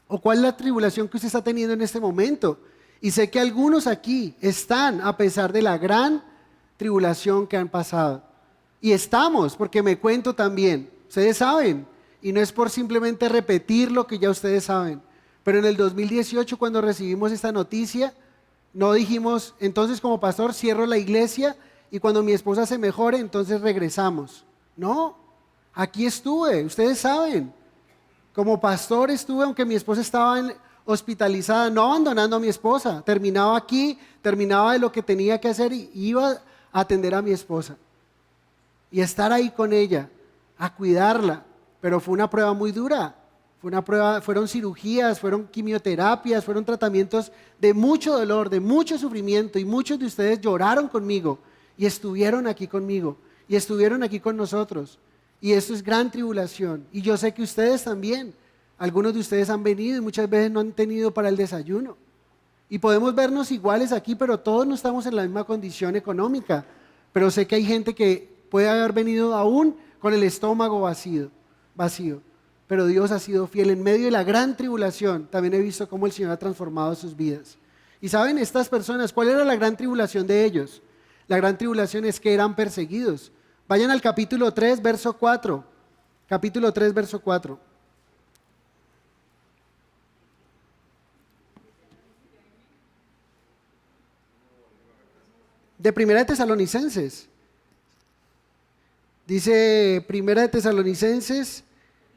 ¿O cuál es la tribulación que usted está teniendo en este momento? Y sé que algunos aquí están a pesar de la gran tribulación que han pasado. Y estamos, porque me cuento también. Ustedes saben, y no es por simplemente repetir lo que ya ustedes saben. Pero en el 2018, cuando recibimos esta noticia, no dijimos, entonces como pastor cierro la iglesia y cuando mi esposa se mejore, entonces regresamos. No, aquí estuve, ustedes saben. Como pastor estuve, aunque mi esposa estaba hospitalizada, no abandonando a mi esposa. Terminaba aquí, terminaba de lo que tenía que hacer y iba a atender a mi esposa. Y estar ahí con ella, a cuidarla. Pero fue una prueba muy dura. Fue una prueba, fueron cirugías, fueron quimioterapias, fueron tratamientos de mucho dolor, de mucho sufrimiento. Y muchos de ustedes lloraron conmigo y estuvieron aquí conmigo y estuvieron aquí con nosotros. Y esto es gran tribulación. Y yo sé que ustedes también, algunos de ustedes han venido y muchas veces no han tenido para el desayuno. Y podemos vernos iguales aquí, pero todos no estamos en la misma condición económica. Pero sé que hay gente que puede haber venido aún con el estómago vacío. Pero Dios ha sido fiel. En medio de la gran tribulación, también he visto cómo el Señor ha transformado sus vidas. Y saben, estas personas, ¿cuál era la gran tribulación de ellos? La gran tribulación es que eran perseguidos. Vayan al capítulo 3, verso 4. Capítulo 3, verso 4. De Primera de Tesalonicenses. Dice Primera de Tesalonicenses,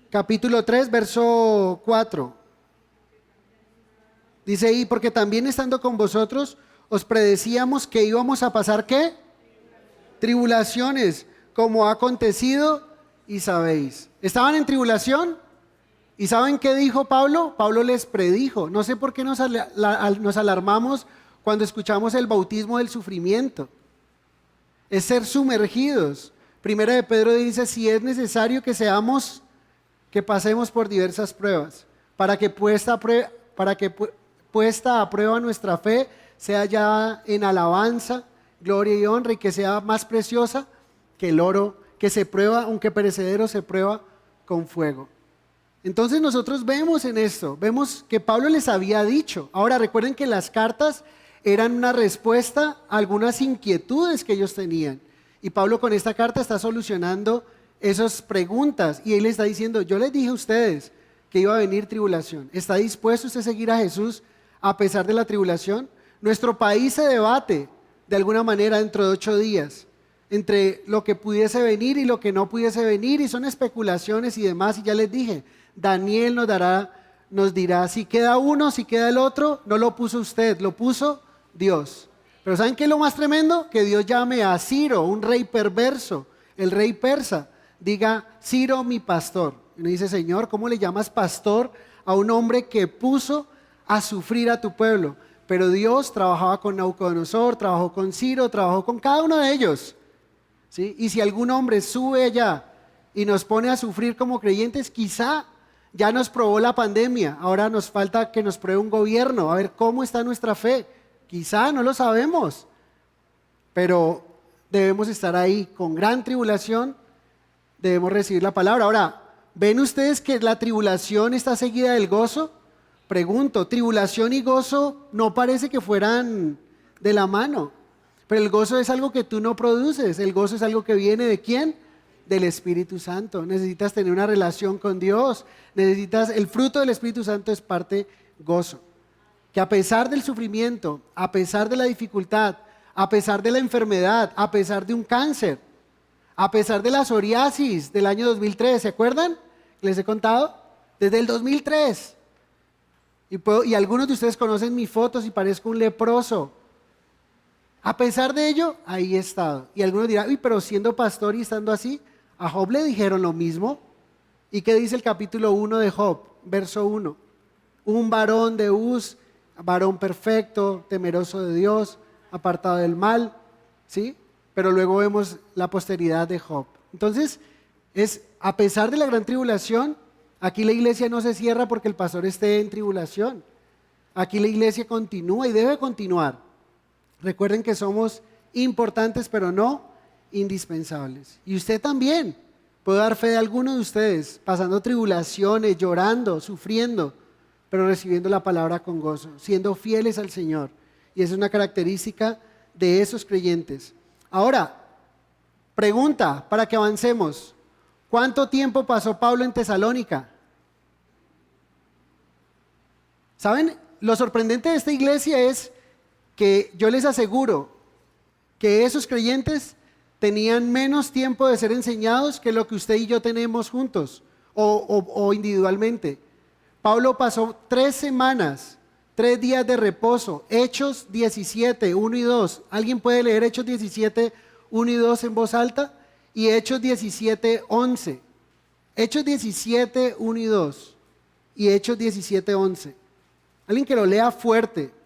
capítulo 3, verso 4. Dice ahí, porque también estando con vosotros, os predecíamos que íbamos a pasar, ¿qué? Tribulaciones, como ha acontecido y sabéis. ¿Estaban en tribulación? ¿Y saben qué dijo Pablo? Pablo les predijo. No sé por qué nos alarmamos cuando escuchamos el bautismo del sufrimiento. Es ser sumergidos. Primera de Pedro dice, si es necesario que pasemos por diversas pruebas, para que puesta a prueba nuestra fe sea ya en alabanza, gloria y honra, y que sea más preciosa que el oro, que se prueba, aunque perecedero, se prueba con fuego. Entonces nosotros vemos en esto, vemos que Pablo les había dicho. Ahora recuerden que las cartas eran una respuesta a algunas inquietudes que ellos tenían. Y Pablo con esta carta está solucionando esas preguntas. Y él está diciendo, yo les dije a ustedes que iba a venir tribulación. ¿Está dispuesto usted a seguir a Jesús a pesar de la tribulación? Nuestro país se debate de alguna manera dentro de 8 días, entre lo que pudiese venir y lo que no pudiese venir, y son especulaciones y demás, y ya les dije, Daniel nos dirá si queda uno, si queda el otro, no lo puso usted, lo puso Dios. Pero ¿saben qué es lo más tremendo? Que Dios llame a Ciro, un rey perverso, el rey persa, diga, Ciro mi pastor. Y uno dice, Señor, ¿cómo le llamas pastor a un hombre que puso a sufrir a tu pueblo? Pero Dios trabajaba con Nabucodonosor, trabajó con Ciro, trabajó con cada uno de ellos, ¿sí? Y si algún hombre sube allá y nos pone a sufrir como creyentes, quizá ya nos probó la pandemia, ahora nos falta que nos pruebe un gobierno, a ver cómo está nuestra fe. Quizá, no lo sabemos, pero debemos estar ahí con gran tribulación, debemos recibir la palabra. Ahora, ¿ven ustedes que la tribulación está seguida del gozo? Pregunto, tribulación y gozo no parece que fueran de la mano, pero el gozo es algo que tú no produces, el gozo es algo que viene ¿de quién? Del Espíritu Santo. Necesitas tener una relación con Dios, el fruto del Espíritu Santo es parte gozo. Que a pesar del sufrimiento, a pesar de la dificultad, a pesar de la enfermedad, a pesar de un cáncer, a pesar de la psoriasis del año 2003, ¿se acuerdan? ¿Les he contado? Desde el 2003. Y algunos de ustedes conocen mis fotos y parezco un leproso. A pesar de ello, ahí he estado. Y algunos dirán, uy, pero siendo pastor y estando así, a Job le dijeron lo mismo. ¿Y qué dice el capítulo 1 de Job? Verso 1. Un varón de Uz, varón perfecto, temeroso de Dios, apartado del mal, ¿sí? Pero luego vemos la posteridad de Job. Entonces, a pesar de la gran tribulación, aquí la iglesia no se cierra porque el pastor esté en tribulación. Aquí la iglesia continúa y debe continuar. Recuerden que somos importantes, pero no indispensables. Y usted también puede dar fe de alguno de ustedes, pasando tribulaciones, llorando, sufriendo, pero recibiendo la palabra con gozo, siendo fieles al Señor. Y esa es una característica de esos creyentes. Ahora, pregunta para que avancemos. ¿Cuánto tiempo pasó Pablo en Tesalónica? ¿Saben? Lo sorprendente de esta iglesia es que yo les aseguro que esos creyentes tenían menos tiempo de ser enseñados que lo que usted y yo tenemos juntos o individualmente. Pablo pasó 3 semanas, 3 días de reposo. Hechos 17, 1 y 2. ¿Alguien puede leer Hechos 17, 1 y 2 en voz alta? Y Hechos 17, 11. Hechos 17, 1 y 2. Y Hechos 17, 11. Alguien que lo lea fuerte.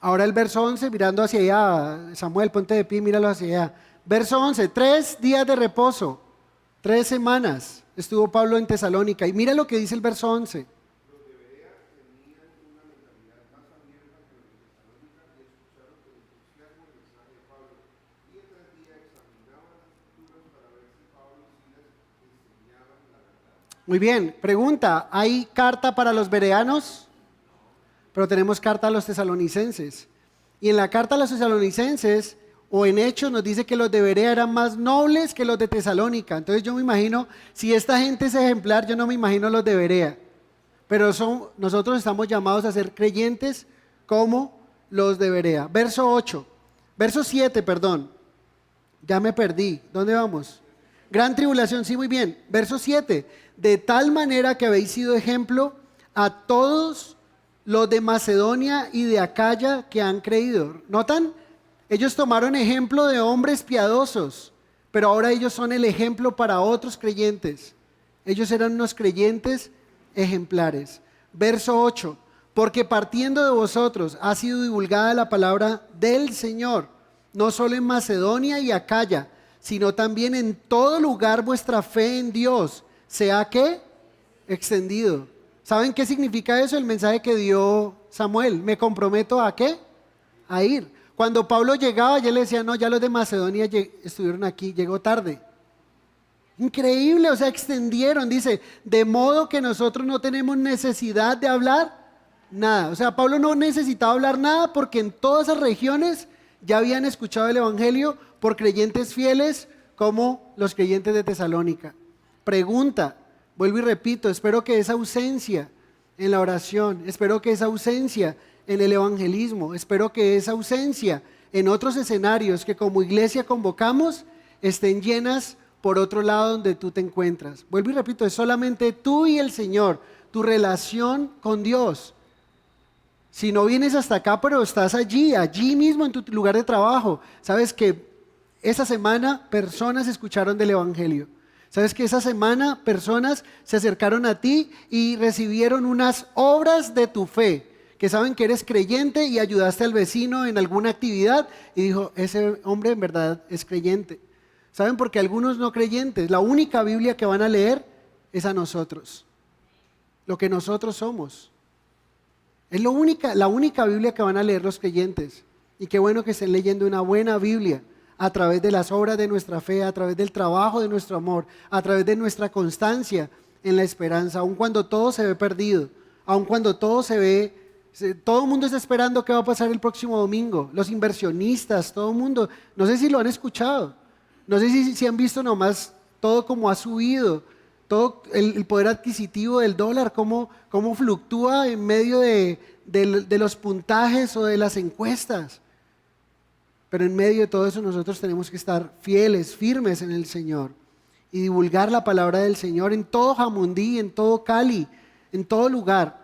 Ahora el verso 11, mirando hacia allá, Samuel, ponte de pie, míralo hacia allá. Verso 11, 3 días de reposo, 3 semanas estuvo Pablo en Tesalónica. Y mira lo que dice el verso 11. Muy bien, pregunta, ¿hay carta para los bereanos? Pero tenemos carta a los tesalonicenses. Y en la carta a los tesalonicenses, o en Hechos, nos dice que los de Berea eran más nobles que los de Tesalónica. Entonces yo me imagino, si esta gente es ejemplar, yo no me imagino los de Berea. Pero nosotros estamos llamados a ser creyentes como los de Berea. Verso 7, perdón. Ya me perdí. ¿Dónde vamos? Gran tribulación, sí, muy bien. Verso 7. De tal manera que habéis sido ejemplo a todos los de Macedonia y de Acaya que han creído. ¿Notan? Ellos tomaron ejemplo de hombres piadosos, pero ahora ellos son el ejemplo para otros creyentes. Ellos eran unos creyentes ejemplares. Verso 8. Porque partiendo de vosotros ha sido divulgada la palabra del Señor, no solo en Macedonia y Acaya, sino también en todo lugar vuestra fe en Dios sea ¿qué? Extendido. ¿Saben qué significa eso? El mensaje que dio Samuel. Me comprometo a ¿qué? A ir. Cuando Pablo llegaba, ya le decía, no, ya los de Macedonia estuvieron aquí, llegó tarde. Increíble, o sea, extendieron, dice, de modo que nosotros no tenemos necesidad de hablar nada. O sea, Pablo no necesitaba hablar nada porque en todas esas regiones ya habían escuchado el Evangelio por creyentes fieles como los creyentes de Tesalónica. Pregunta, vuelvo y repito, espero que esa ausencia en la oración, espero que esa ausencia en el evangelismo, espero que esa ausencia en otros escenarios que como iglesia convocamos estén llenas por otro lado donde tú te encuentras. Vuelvo y repito, es solamente tú y el Señor, tu relación con Dios. Si no vienes hasta acá, pero estás allí mismo en tu lugar de trabajo, sabes que esa semana personas escucharon del Evangelio. Sabes que esa semana personas se acercaron a ti y recibieron unas obras de tu fe, que saben que eres creyente y ayudaste al vecino en alguna actividad y dijo, ese hombre en verdad es creyente. ¿Saben? Porque algunos no creyentes, la única Biblia que van a leer es a nosotros, lo que nosotros somos. Es la única Biblia que van a leer los creyentes. Y qué bueno que estén leyendo una buena Biblia a través de las obras de nuestra fe, a través del trabajo de nuestro amor, a través de nuestra constancia en la esperanza, aun cuando todo se ve perdido, aun cuando todo todo el mundo está esperando qué va a pasar el próximo domingo, los inversionistas, todo el mundo, no sé si lo han escuchado, no sé si han visto nomás todo como ha subido, todo el poder adquisitivo del dólar, cómo fluctúa en medio de los puntajes o de las encuestas. Pero en medio de todo eso nosotros tenemos que estar fieles, firmes en el Señor y divulgar la palabra del Señor en todo Jamundí, en todo Cali, en todo lugar.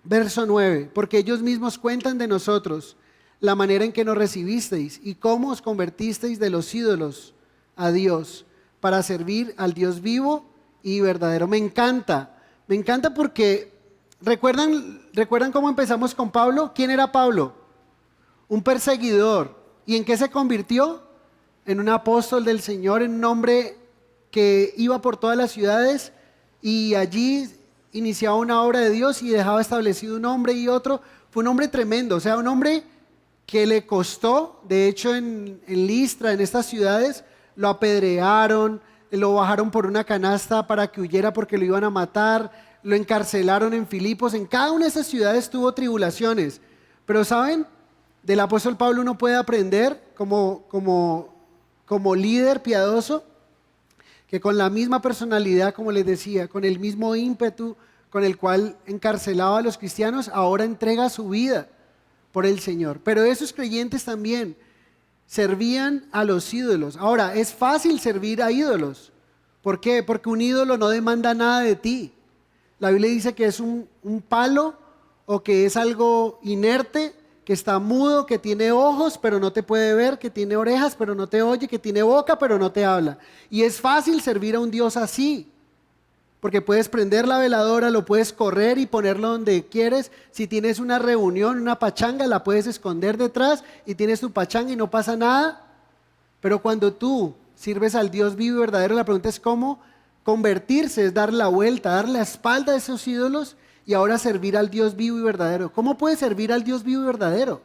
Verso 9, porque ellos mismos cuentan de nosotros la manera en que nos recibisteis y cómo os convertisteis de los ídolos a Dios para servir al Dios vivo y verdadero. Me encanta porque ¿recuerdan cómo empezamos con Pablo? ¿Quién era Pablo? Un perseguidor. ¿Y en qué se convirtió? En un apóstol del Señor, en un hombre que iba por todas las ciudades y allí iniciaba una obra de Dios y dejaba establecido un hombre y otro. Fue un hombre tremendo, o sea, un hombre que le costó, de hecho en Listra, en estas ciudades, lo apedrearon, lo bajaron por una canasta para que huyera porque lo iban a matar, lo encarcelaron en Filipos, en cada una de esas ciudades tuvo tribulaciones. Pero ¿saben? Del apóstol Pablo uno puede aprender como líder piadoso, que con la misma personalidad, como les decía, con el mismo ímpetu con el cual encarcelaba a los cristianos, ahora entrega su vida por el Señor. Pero esos creyentes también servían a los ídolos. Ahora, es fácil servir a ídolos. ¿Por qué? Porque un ídolo no demanda nada de ti. La Biblia dice que es un palo o que es algo inerte, que está mudo, que tiene ojos pero no te puede ver, que tiene orejas pero no te oye, que tiene boca pero no te habla. Y es fácil servir a un Dios así, porque puedes prender la veladora, lo puedes correr y ponerlo donde quieres. Si tienes una reunión, una pachanga, la puedes esconder detrás y tienes tu pachanga y no pasa nada. Pero cuando tú sirves al Dios vivo y verdadero, la pregunta es cómo convertirse, es dar la vuelta, dar la espalda a esos ídolos y ahora servir al Dios vivo y verdadero. ¿Cómo puedes servir al Dios vivo y verdadero?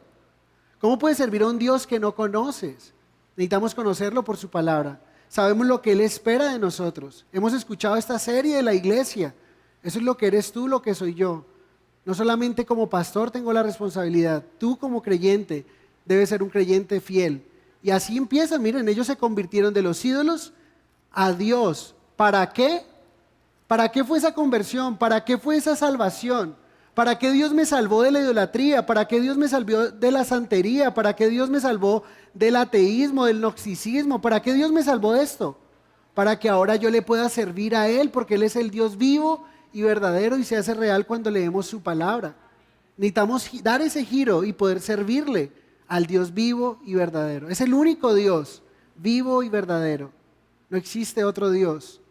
¿Cómo puedes servir a un Dios que no conoces? Necesitamos conocerlo por su palabra. Sabemos lo que Él espera de nosotros. Hemos escuchado esta serie de la iglesia. Eso es lo que eres tú, lo que soy yo. No solamente como pastor tengo la responsabilidad. Tú como creyente debes ser un creyente fiel. Y así empiezan. Miren, ellos se convirtieron de los ídolos a Dios. ¿Para qué? ¿Para qué fue esa conversión? ¿Para qué fue esa salvación? ¿Para qué Dios me salvó de la idolatría? ¿Para qué Dios me salvó de la santería? ¿Para qué Dios me salvó del ateísmo, del gnosticismo? ¿Para qué Dios me salvó de esto? Para que ahora yo le pueda servir a Él, porque Él es el Dios vivo y verdadero y se hace real cuando leemos su palabra. Necesitamos dar ese giro y poder servirle al Dios vivo y verdadero. Es el único Dios vivo y verdadero. No existe otro Dios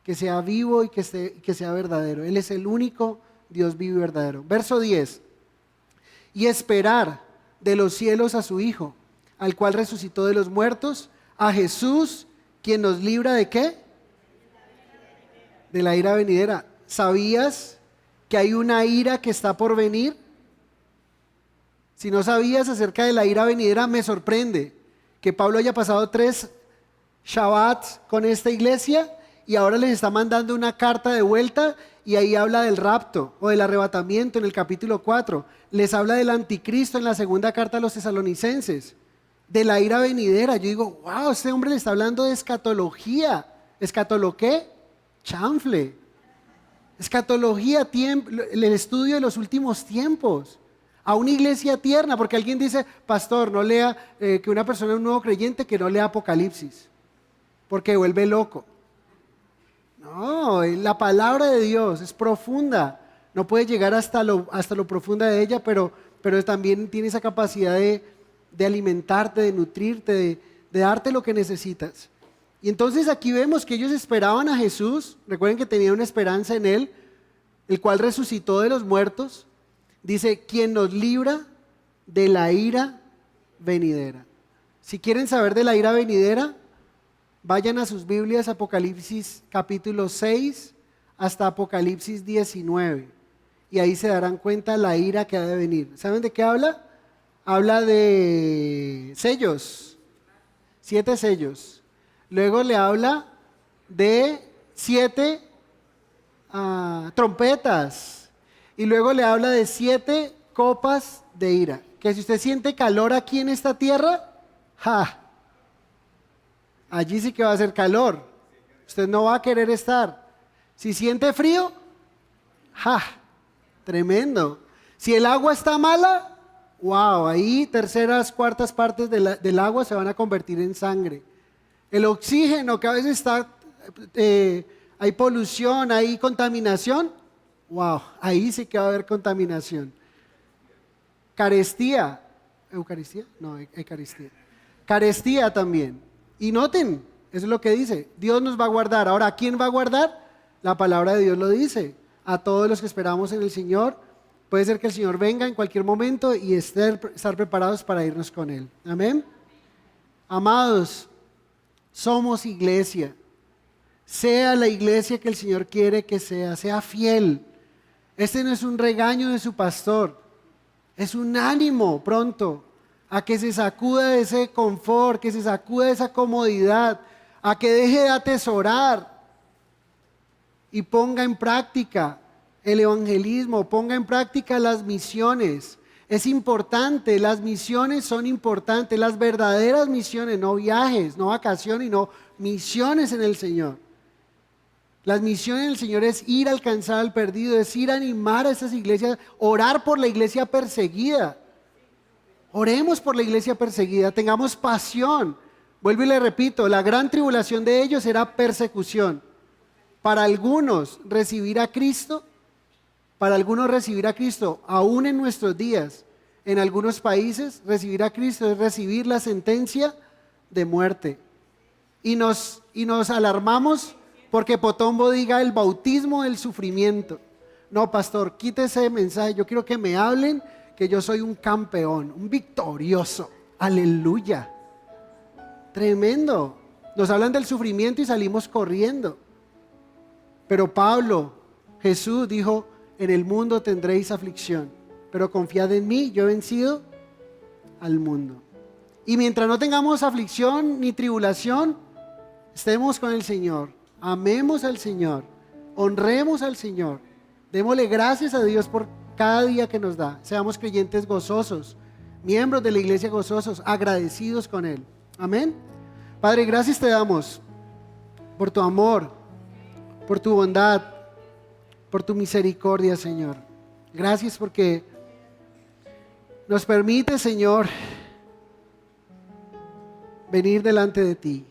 que sea vivo y que sea verdadero. Él es el único Dios vivo y verdadero. Verso 10. Y esperar de los cielos a su Hijo, al cual resucitó de los muertos, a Jesús, quien nos libra ¿de qué? De la ira venidera. ¿Sabías que hay una ira que está por venir? Si no sabías acerca de la ira venidera, me sorprende que Pablo haya pasado 3 Shabbat con esta iglesia y ahora les está mandando una carta de vuelta y ahí habla del rapto o del arrebatamiento en el capítulo 4. Les habla del anticristo en la segunda carta a los tesalonicenses, de la ira venidera. Yo digo, wow, este hombre le está hablando de escatología. ¿Escatolo qué? Chanfle. Escatología, el estudio de los últimos tiempos. A una iglesia tierna, porque alguien dice, pastor, no lea, que una persona es un nuevo creyente que no lea Apocalipsis, porque vuelve loco. No, la palabra de Dios es profunda, no puede llegar hasta lo profunda de ella, pero también tiene esa capacidad de alimentarte, de nutrirte, de darte lo que necesitas. Y entonces aquí vemos que ellos esperaban a Jesús, recuerden que tenían una esperanza en Él, el cual resucitó de los muertos. Dice, quien nos libra de la ira venidera. Si quieren saber de la ira venidera, vayan a sus Biblias, Apocalipsis capítulo 6 hasta Apocalipsis 19. Y ahí se darán cuenta la ira que ha de venir. ¿Saben de qué habla? Habla de sellos, 7 sellos. Luego le habla de 7 trompetas. Y luego le habla de 7 copas de ira. Que si usted siente calor aquí en esta tierra, allí sí que va a hacer calor. Usted no va a querer estar. Si siente frío, tremendo. Si el agua está mala, wow, ahí terceras, cuartas partes del agua se van a convertir en sangre. El oxígeno que a veces está, hay polución, hay contaminación, wow, ahí sí que va a haber contaminación. Carestía, ¿Eucaristía? No, Eucaristía. Carestía también. Y noten, eso es lo que dice, Dios nos va a guardar. Ahora, ¿a quién va a guardar? La palabra de Dios lo dice, a todos los que esperamos en el Señor. Puede ser que el Señor venga en cualquier momento y estar preparados para irnos con Él. Amén. Amados, somos iglesia. Sea la iglesia que el Señor quiere que sea fiel. Este no es un regaño de su pastor, es un ánimo pronto a que se sacuda de ese confort, que se sacuda de esa comodidad, a que deje de atesorar y ponga en práctica el evangelismo, ponga en práctica las misiones. Es importante, las misiones son importantes, las verdaderas misiones, no viajes, no vacaciones, no misiones en el Señor. Las misiones del Señor es ir a alcanzar al perdido, es ir a animar a esas iglesias, orar por la iglesia perseguida. Oremos por la iglesia perseguida, tengamos pasión. Vuelvo y le repito, la gran tribulación de ellos será persecución. Para algunos recibir a Cristo, aún en nuestros días, en algunos países, recibir a Cristo es recibir la sentencia de muerte. Y nos alarmamos porque Potombo diga el bautismo del sufrimiento. No, pastor, quite ese mensaje, yo quiero que me hablen que yo soy un campeón, un victorioso. Aleluya. Tremendo. Nos hablan del sufrimiento y salimos corriendo. Pero Pablo, Jesús dijo, en el mundo tendréis aflicción, pero confiad en mí, yo he vencido al mundo. Y mientras no tengamos aflicción ni tribulación, estemos con el Señor, amemos al Señor, honremos al Señor, démosle gracias a Dios por cada día que nos da. Seamos creyentes gozosos, miembros de la iglesia gozosos, agradecidos con Él. Amén. Padre, gracias te damos por tu amor, por tu bondad, por tu misericordia, Señor. Gracias porque nos permite, Señor, venir delante de ti.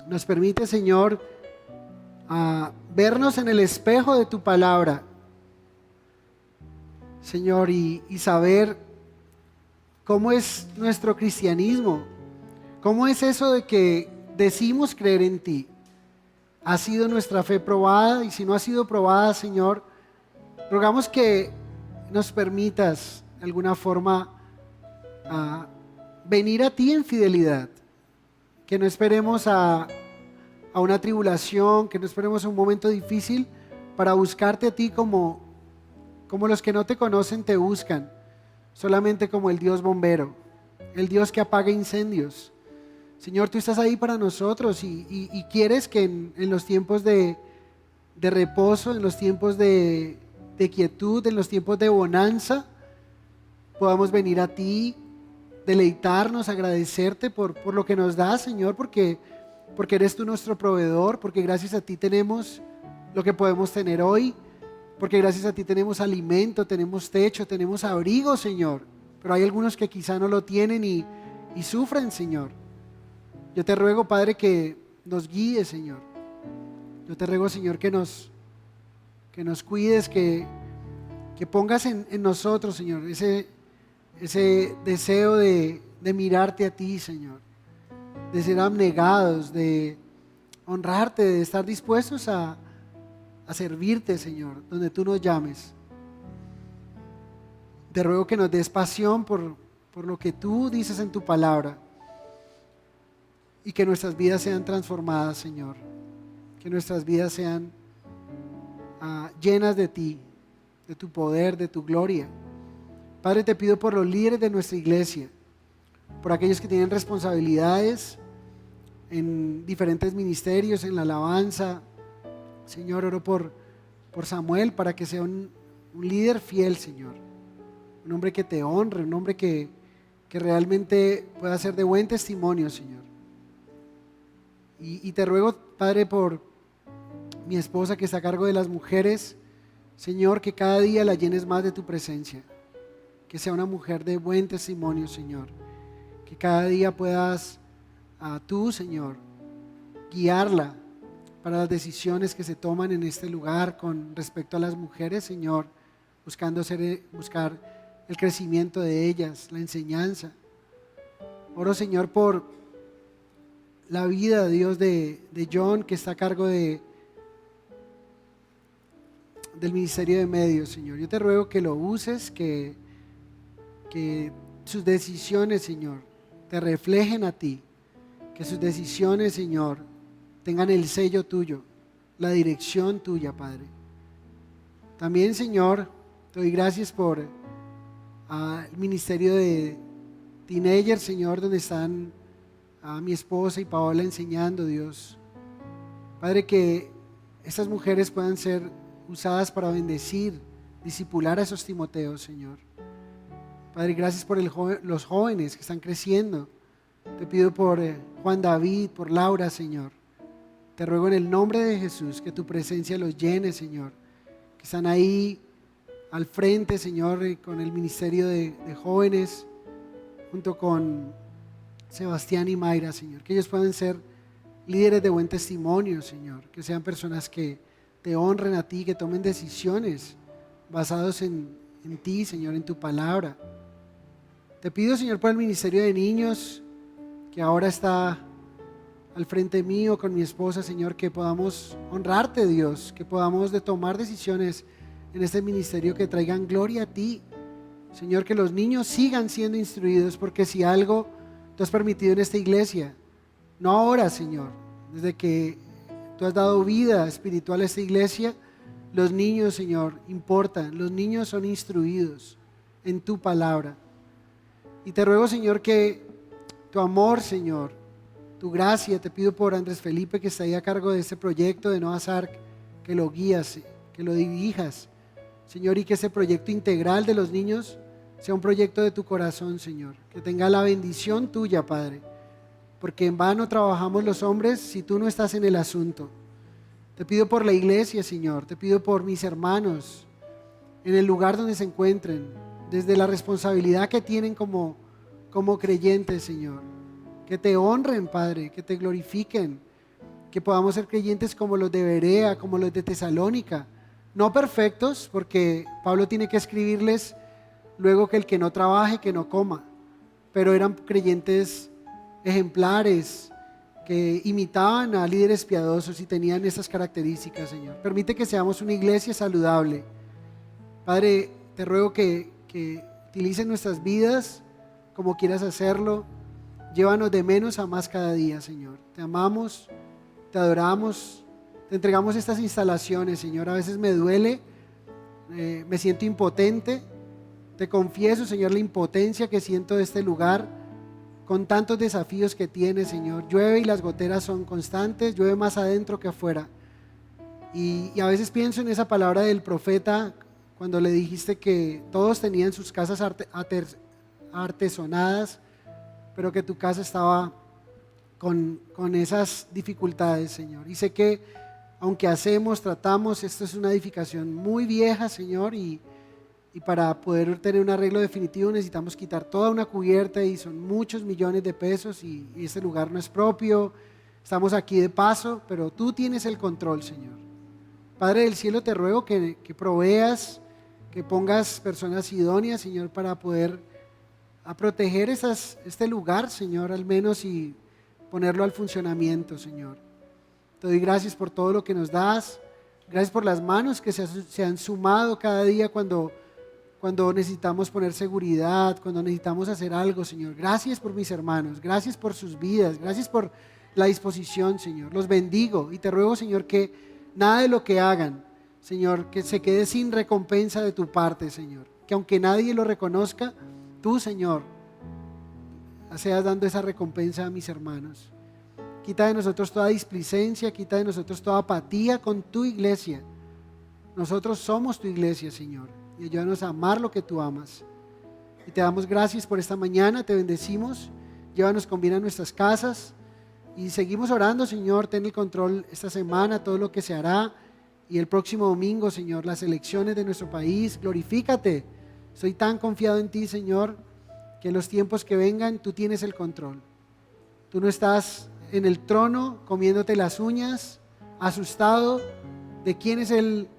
Nos permite, Señor, vernos en el espejo de tu palabra, Señor, y saber cómo es nuestro cristianismo, cómo es eso de que decimos creer en ti. ¿Ha sido nuestra fe probada? Y si no ha sido probada, Señor, rogamos que nos permitas de alguna forma venir a ti en fidelidad, que no esperemos a una tribulación, que no esperemos a un momento difícil para buscarte a ti como los que no te conocen te buscan, solamente como el Dios bombero, el Dios que apaga incendios. Señor, tú estás ahí para nosotros y quieres que en los tiempos de reposo, en los tiempos de quietud, en los tiempos de bonanza, podamos venir a ti, deleitarnos, agradecerte por lo que nos das, Señor, porque eres tú nuestro proveedor, porque gracias a ti tenemos lo que podemos tener hoy, porque gracias a ti tenemos alimento, tenemos techo, tenemos abrigo, Señor. Pero hay algunos que quizá no lo tienen y sufren, Señor. Yo te ruego, Padre, que nos guíes, Señor. Yo te ruego, Señor, que nos cuides, que pongas en nosotros, Señor, ese deseo de mirarte a ti, Señor, de ser abnegados, de honrarte, de estar dispuestos a servirte, Señor, donde tú nos llames. Te ruego que nos des pasión por lo que tú dices en tu palabra y que nuestras vidas sean transformadas, Señor, que nuestras vidas sean llenas de ti, de tu poder, de tu gloria. Padre, te pido por los líderes de nuestra iglesia, por aquellos que tienen responsabilidades en diferentes ministerios, en la alabanza. Señor, oro por Samuel para que sea un líder fiel, Señor, un hombre que te honre, un hombre que realmente pueda ser de buen testimonio, Señor. Y te ruego, Padre, por mi esposa que está a cargo de las mujeres, Señor, que cada día la llenes más de tu presencia, que sea una mujer de buen testimonio, Señor, que cada día puedas tú, Señor, guiarla para las decisiones que se toman en este lugar con respecto a las mujeres, Señor, buscar el crecimiento de ellas, la enseñanza. Oro, Señor, por la vida, Dios, de John, que está a cargo del Ministerio de Medios, Señor. Yo te ruego que lo uses, que sus decisiones, Señor, te reflejen a ti, que sus decisiones, Señor, tengan el sello tuyo, la dirección tuya, Padre. También, Señor, te doy gracias por el ministerio de teenagers, Señor, donde están mi esposa y Paola enseñando, Dios. Padre, que estas mujeres puedan ser usadas para bendecir, discipular a esos Timoteos, Señor. Padre, gracias por los jóvenes que están creciendo. Te pido por Juan David, por Laura, Señor. Te ruego en el nombre de Jesús que tu presencia los llene, Señor. Que están ahí al frente, Señor, con el ministerio de jóvenes, junto con Sebastián y Mayra, Señor. Que ellos puedan ser líderes de buen testimonio, Señor. Que sean personas que te honren a ti, que tomen decisiones basados en ti, Señor, en tu palabra. Te pido, Señor, por el ministerio de niños, que ahora está al frente mío con mi esposa, Señor, que podamos honrarte, Dios, que podamos tomar decisiones en este ministerio que traigan gloria a ti, Señor, que los niños sigan siendo instruidos, porque si algo tú has permitido en esta iglesia, no ahora, Señor, desde que tú has dado vida espiritual a esta iglesia, los niños, Señor, importan, los niños son instruidos en tu palabra. Y te ruego, Señor, que tu amor, Señor, tu gracia, te pido por Andrés Felipe, que está ahí a cargo de este proyecto de Noah's Ark, que lo guías, que lo dirijas, Señor, y que ese proyecto integral de los niños sea un proyecto de tu corazón, Señor, que tenga la bendición tuya, Padre, porque en vano trabajamos los hombres si tú no estás en el asunto. Te pido por la iglesia, Señor, te pido por mis hermanos, en el lugar donde se encuentren, desde la responsabilidad que tienen como creyentes, Señor, que te honren, Padre, que te glorifiquen, que podamos ser creyentes como los de Berea, como los de Tesalónica, no perfectos, porque Pablo tiene que escribirles luego que el que no trabaje, que no coma, pero eran creyentes ejemplares, que imitaban a líderes piadosos y tenían esas características, Señor. Permite que seamos una iglesia saludable. Padre, te ruego que utilices nuestras vidas como quieras hacerlo. Llévanos de menos a más cada día, Señor. Te amamos, te adoramos, te entregamos estas instalaciones, Señor. A veces me duele, me siento impotente. Te confieso, Señor, la impotencia que siento de este lugar, con tantos desafíos que tiene, Señor. Llueve y las goteras son constantes, llueve más adentro que afuera. Y a veces pienso en esa palabra del profeta cuando le dijiste que todos tenían sus casas artesonadas, pero que tu casa estaba con esas dificultades, Señor. Y sé que aunque tratamos, esto es una edificación muy vieja, Señor, y para poder tener un arreglo definitivo necesitamos quitar toda una cubierta y son muchos millones de pesos y este lugar no es propio, estamos aquí de paso, pero tú tienes el control, Señor. Padre del cielo, te ruego que proveas, que pongas personas idóneas, Señor, para poder proteger este lugar, Señor, al menos, y ponerlo al funcionamiento, Señor. Te doy gracias por todo lo que nos das, gracias por las manos que se han sumado cada día cuando necesitamos poner seguridad, cuando necesitamos hacer algo, Señor. Gracias por mis hermanos, gracias por sus vidas, gracias por la disposición, Señor. Los bendigo y te ruego, Señor, que nada de lo que hagan, Señor, que se quede sin recompensa de tu parte, Señor. Que aunque nadie lo reconozca, tú, Señor, seas dando esa recompensa a mis hermanos. Quita de nosotros toda displicencia, quita de nosotros toda apatía con tu iglesia. Nosotros somos tu iglesia, Señor, y ayúdanos a amar lo que tú amas. Y te damos gracias por esta mañana, te bendecimos, llévanos con bien a nuestras casas y seguimos orando, Señor. Ten el control esta semana, todo lo que se hará, y el próximo domingo, Señor, las elecciones de nuestro país. Glorifícate, estoy tan confiado en ti, Señor, que en los tiempos que vengan tú tienes el control. Tú no estás en el trono comiéndote las uñas, asustado de quién es el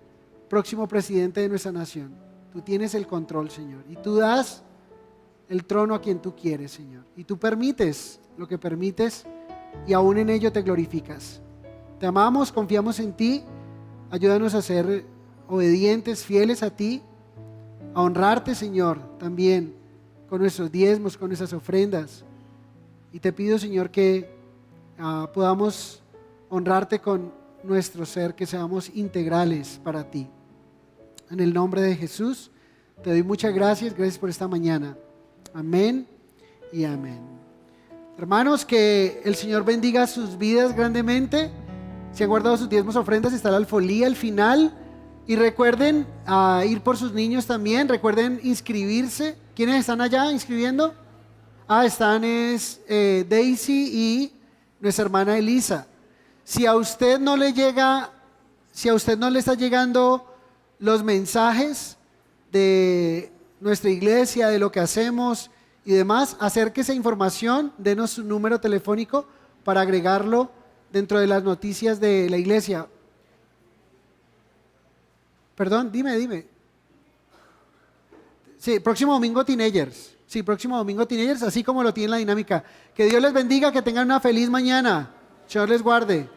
próximo presidente de nuestra nación. Tú tienes el control, Señor, y tú das el trono a quien tú quieres, Señor, y tú permites lo que permites y aún en ello te glorificas. Te amamos, confiamos en ti, ayúdanos a ser obedientes, fieles a ti, a honrarte, Señor, también con nuestros diezmos, con nuestras ofrendas. Y te pido, Señor, que podamos honrarte con nuestro ser, que seamos integrales para ti. En el nombre de Jesús, te doy muchas gracias, gracias por esta mañana. Amén y amén. Hermanos, que el Señor bendiga sus vidas grandemente. Si han guardado sus diezmos, ofrendas, está la alfolía al final. Y recuerden ir por sus niños también, recuerden inscribirse. ¿Quiénes están allá inscribiendo? Están Daisy y nuestra hermana Elisa. Si a usted no le está llegando los mensajes de nuestra iglesia, de lo que hacemos y demás, acérquese a información, denos su número telefónico para agregarlo dentro de las noticias de la iglesia. Perdón, dime. Sí, próximo domingo Teenagers. Sí, próximo domingo Teenagers, así como lo tiene la dinámica. Que Dios les bendiga, que tengan una feliz mañana. Señor les guarde.